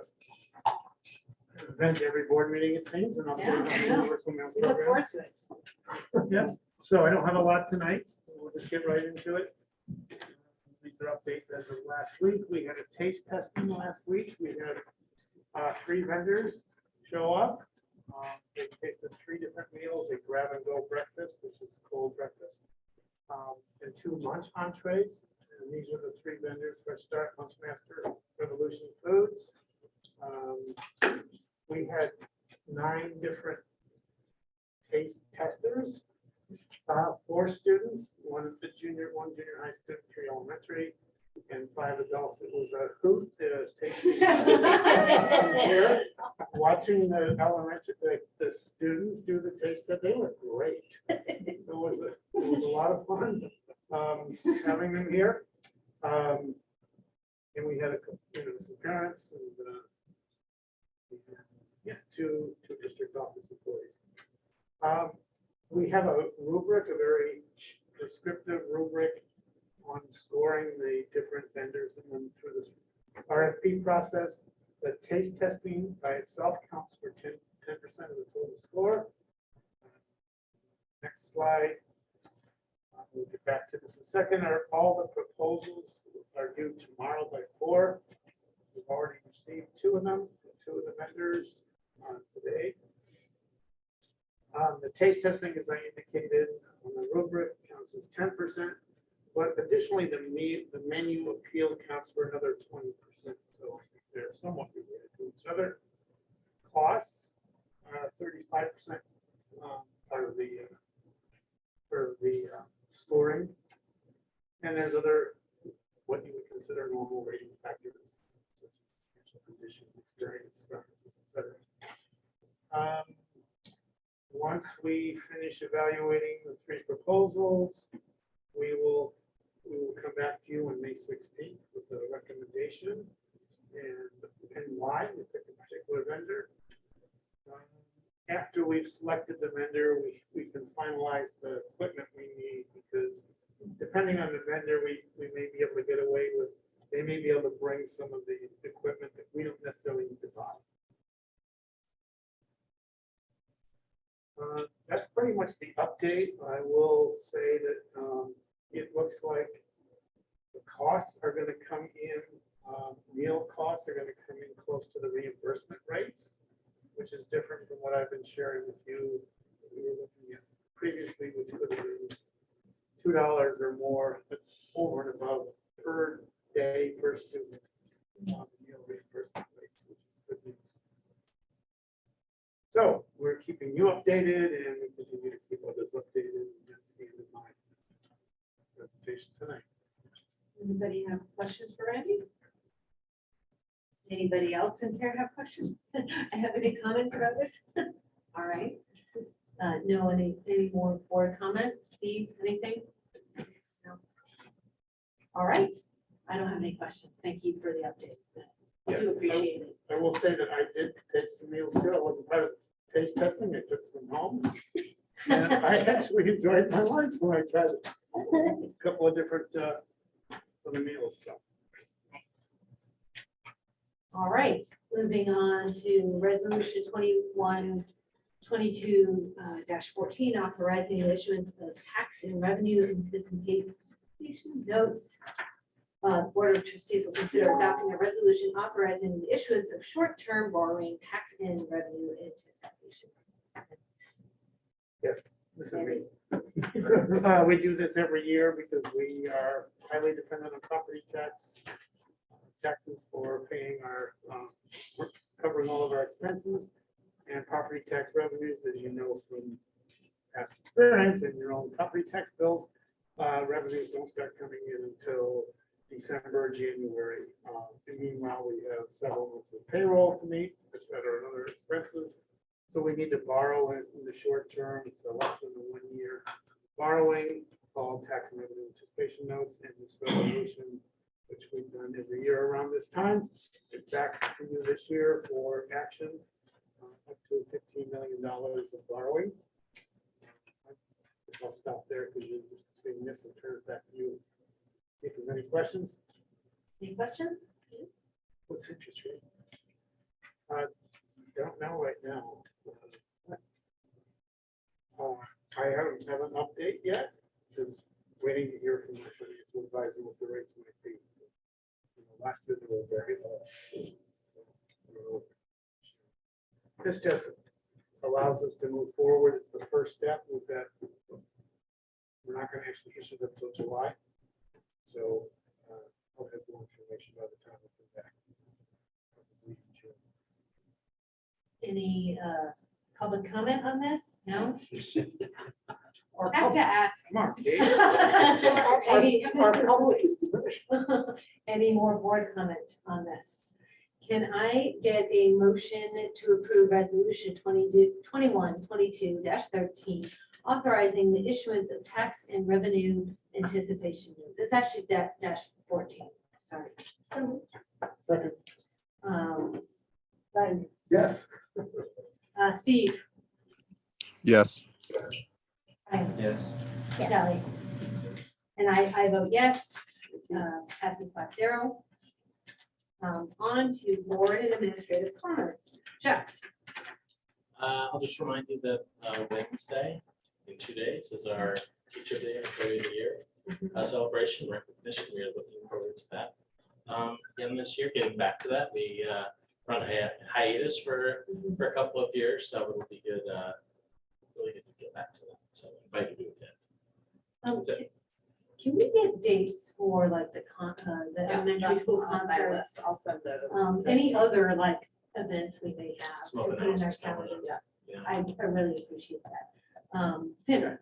event every board meeting it seems, and I'll Yeah, do I the know. Universal Meals We look Program. forward to it. Yeah, so I don't have a lot tonight. We'll just get right into it. These are updates as of last week. We had a taste testing last week. We had 3 vendors show up. They tasted 3 different meals, a grab and go breakfast, which is cold breakfast, and 2 lunch entrees. And these are the 3 vendors. Fresh Start, Lunchmaster, Revolution Foods. We had 9 different taste testers, 4 students, one junior high student, 3 elementary, and 5 adults. It was a hoot. Here, watching the elementary, the students do the taste test, they were great. It was a lot of fun having them here. And we had some parents and two district office employees. We have a rubric, a very prescriptive rubric on scoring the different vendors and then through this RFP process. The taste testing by itself counts for 10% of the total score. Next slide. We'll get back to this in a second. All the proposals are due tomorrow by 4. We've already received 2 of them, 2 of the vendors today. The taste testing, as I indicated on the rubric, counts as 10%, but additionally, the menu appeal counts for another 20%. So they're somewhat related to each other. Costs are 35% part of the scoring, and there's other what you would consider normal rating factors, such as financial condition, experience, references, etc. Once we finish evaluating the 3 proposals, we will come back to you on May 16th with a recommendation and why we pick a particular vendor. After we've selected the vendor, we can finalize the equipment we need, because depending on the vendor, we may be able to get away with, they may be able to bring some of the equipment that we don't necessarily need to buy. That's pretty much the update. I will say that it looks like the costs are going to come in, meal costs are going to come in close to the reimbursement rates, which is different from what I've been sharing with you. We were looking at previously, which would have been $2 or more over and above per day per student meal reimbursement rates, which is good news. So we're keeping you updated, and we continue to keep others updated. That's the end of my presentation tonight. Anybody have questions for Randy? Anybody else in here have questions? I have any comments about this? All right. No, any more board comment? Steve, anything? No. All right. I don't have any questions. Thank you for the update. I do appreciate it. I will say that I did taste some meals too. I wasn't part of taste testing. I took some home. And I actually enjoyed my lunch when I tried a couple of different other meals. So. All right, moving on to resolution 21-22-14, authorizing the issuance of tax and revenue anticipation notes. Board of Trustees will consider adopting a resolution authorizing the issuance of short-term borrowing tax and revenue anticipation. Yes, this is me. We do this every year because we are highly dependent on property taxes for paying our, covering all of our expenses, and property tax revenues, as you know from past experience and your own property tax bills, revenues don't start coming in until December, January. And meanwhile, we have several months of payroll to meet, et cetera, and other expenses. So we need to borrow in the short term, so less than the 1 year borrowing, called tax and revenue anticipation notes, and this resolution, which we've done every year around this time. It's back to you this year for action, up to $15 million of borrowing. I'll stop there because you're just seeing this and turn it back to you. If there's any questions. Any questions? What's interest rate? Don't know right now. I haven't an update yet. Just waiting to hear from my financial advisor what the rates might be. Last year they were very low. This just allows us to move forward. It's the first step with that. We're not going to actually issue them until July. So I'll have more information by the time we come back. Any public comment on this? No? Our I have to public- ask. Come on, Kate. Any Our public is diminished. any more board comment on this? Can I get a motion to approve resolution 21-22-13, authorizing the issuance of tax and revenue anticipation notes? It's actually dash 14, sorry. So Second, Brian, yes. Steve, Yes. Brian, Yes. Kelly. And I vote yes, passes 5-0. On to board and administrative comments. Jeff, I'll just remind you that Wednesday, in 2 days, is our teacher day, employee of the year celebration recognition. We are looking forward to that. Again, this year, getting back to that, we run a hiatus for a couple of years, so it'll be good, really good to get back to that. So I invite you to attend. That's it. can we get dates for like the elementary That's school on my concerts? list. I'll send those. Any other like events we may have Some to of put in our announcements coming up. calendars? Yeah. I really appreciate that. Sandra,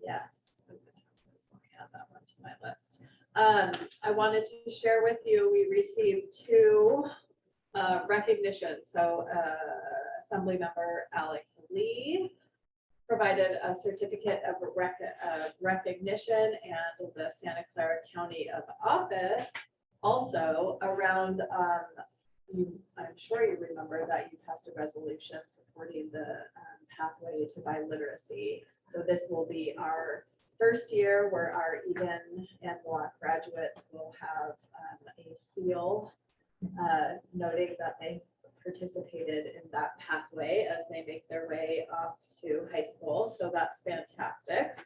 Yes. I'm gonna add that one to my list. I wanted to share with you, we received 2 recognitions. So Assembly Member Alex Lee provided a certificate of recognition, and the Santa Clara County of Office also around, I'm sure you remember that you passed a resolution supporting the pathway to biliteracy. So this will be our first year where our Eden and Block graduates will have a seal noting that they participated in that pathway as they make their way off to high school. So that's fantastic.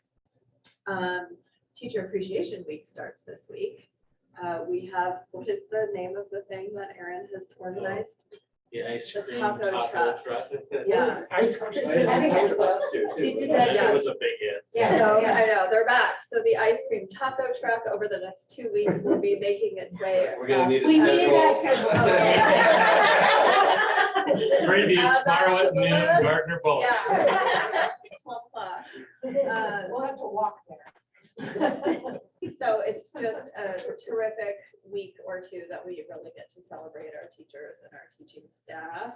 Teacher Appreciation Week starts this week. We have, what is the name of the thing that Erin has organized? The ice The cream taco taco truck. truck. Yeah. Ice cream. She did that, It was a big hit. Yeah. So I know, they're back. So the ice cream taco truck over the next 2 weeks will be making its way. We're gonna need a We need that schedule. schedule. Preview Add that tomorrow to at the noon, list. Gardner Bowl. Yeah. 12 o'clock. We'll have to walk there. So it's just a terrific week or 2 that we really get to celebrate our teachers and our teaching staff.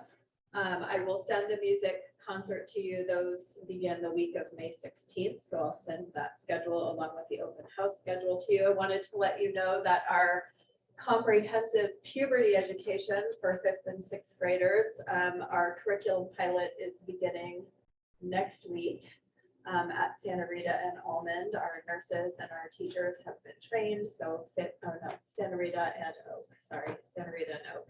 I will send the music concert to you. Those begin the week of May 16th. So I'll send that schedule along with the open house schedule to you. I wanted to let you know that our comprehensive puberty education for 5th and 6th graders, our curriculum pilot is beginning next week. At Santa Rita and Almond. Our nurses and our teachers have been trained, so Santa Rita and Oak, sorry, Santa Rita and Oak.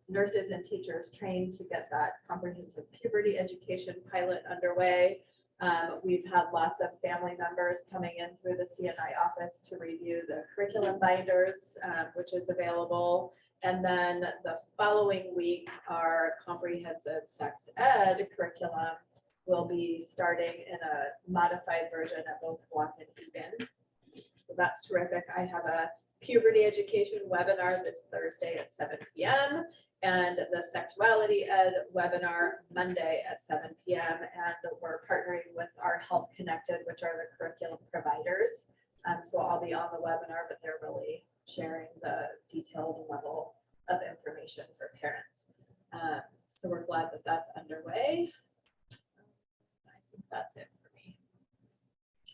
Nurses and teachers trained to get that comprehensive puberty education pilot underway. We've had lots of family members coming in through the CNI office to review the curriculum binders, which is available. And then the following week, our comprehensive sex ed curriculum will be starting in a modified version at both Block and Eden. So that's terrific. I have a puberty education webinar this Thursday at 7 p.m. and the sexuality ed webinar Monday at 7 p.m. And we're partnering with our Health Connected, which are the curriculum providers. So I'll be on the webinar, but they're really sharing the detailed level of information for parents. So we're glad that that's underway. That's it for me.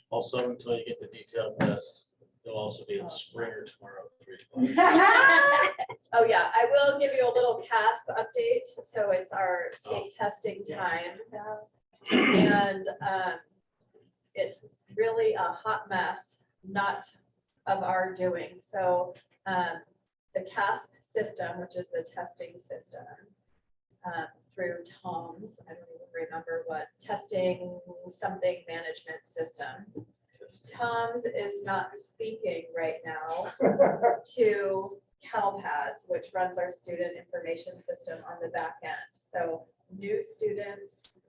Also, until you get the detailed list, you'll also be in Springer tomorrow at 3 o'clock. Oh, yeah, I will give you a little CASP update. So it's our state testing Yes. time. And it's really a hot mess, not of our doing. So the CASP system, which is the testing system, through Tom's, I don't even remember what, testing something management system. Tom's is not speaking right now to CalPads, which runs our student information system on the back end. So new students,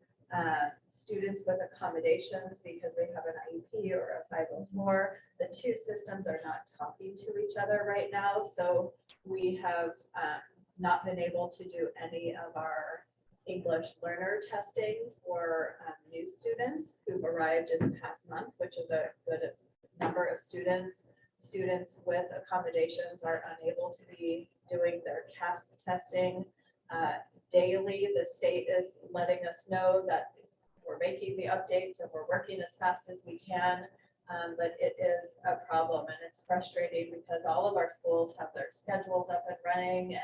students with accommodations because they have an IEP or a 504, the 2 systems are not talking to each other right now. So we have not been able to do any of our English learner testing for new students who've arrived in the past month, which is a good number of students. Students with accommodations are unable to be doing their CASP testing daily. The state is letting us know that we're making the updates and we're working as fast as we can. But it is a problem and it's frustrating because all of our schools have their schedules up and running and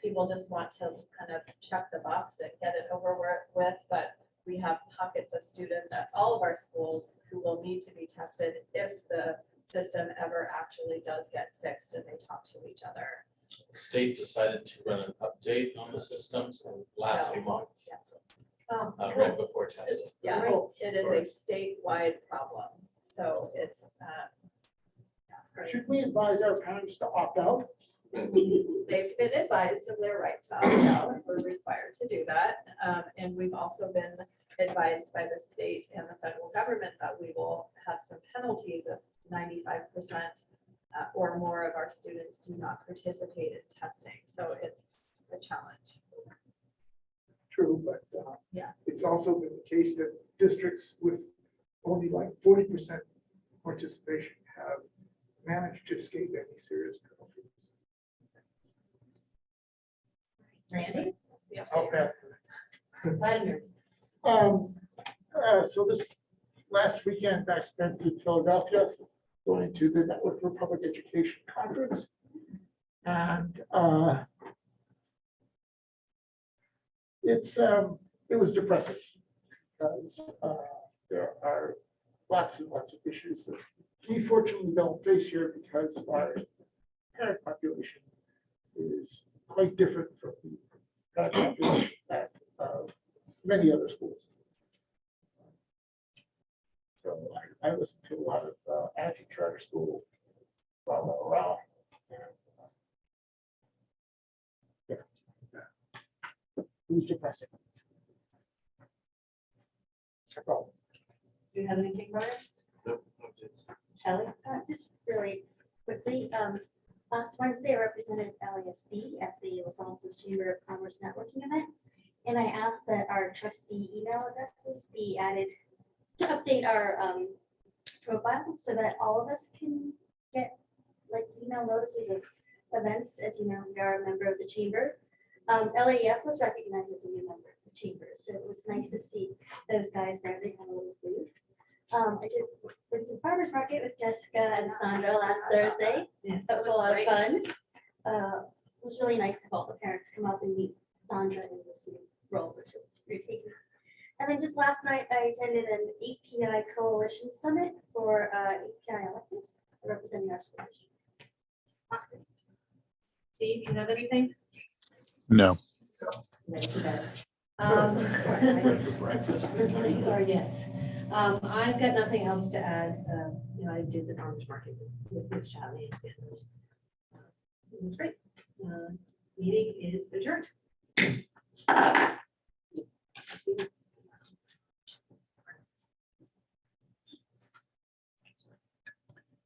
people just want to kind of check the box and get it over with. But we have pockets of students at all of our schools who will need to be tested if the system ever actually does get fixed and they talk to each other. The state decided to run an update on the systems last No. month, Yes. right before testing. Yeah, Great. it is a statewide problem. So it's, Should we advise our parents to opt out? they've been advised of their right to opt out. We're required to do that. And we've also been advised by the state and the federal government that we will have some penalties of 95% or more of our students do not participate in testing. So it's a challenge. True, but Yeah. it's also been the case that districts with only like 40% participation have managed to escape any serious penalties. Randy? I'll pass to Vladimir? So this last weekend I spent in Philadelphia going to the Network for Public Education Conference. And it was depressing because there are lots and lots of issues that we fortunately don't face here because our parent population is quite different from the parent population at many other schools. So I listened to a lot of anti-charter school, blah, blah, blah. Yeah. It was depressing. That's all. Do you have anything, Brian? Nope, no kids. Shelley? Just really quickly, last Wednesday, I represented LASD at the Los Alamos Chamber of Commerce networking event. And I asked that our trustee email addresses be added to update our profile so that all of us can get like email notices of events. As you know, we are a member of the chamber. LAF was recognized as a new member of the chamber, so it was nice to see those guys there. They had a little booth. I went to farmers market with Jessica and Sandra last Thursday. That was a lot of fun. It was really nice to have all the parents come up and meet Sandra in this new role, which was very taking. And then just last night, I attended an API Coalition Summit for API electives representing our school. Awesome. Steve, you have anything? No. Or yes. I've got nothing else to add. You know, I did the farmers market with Miss Charlie and Sanders. It was great. Meeting is adjourned.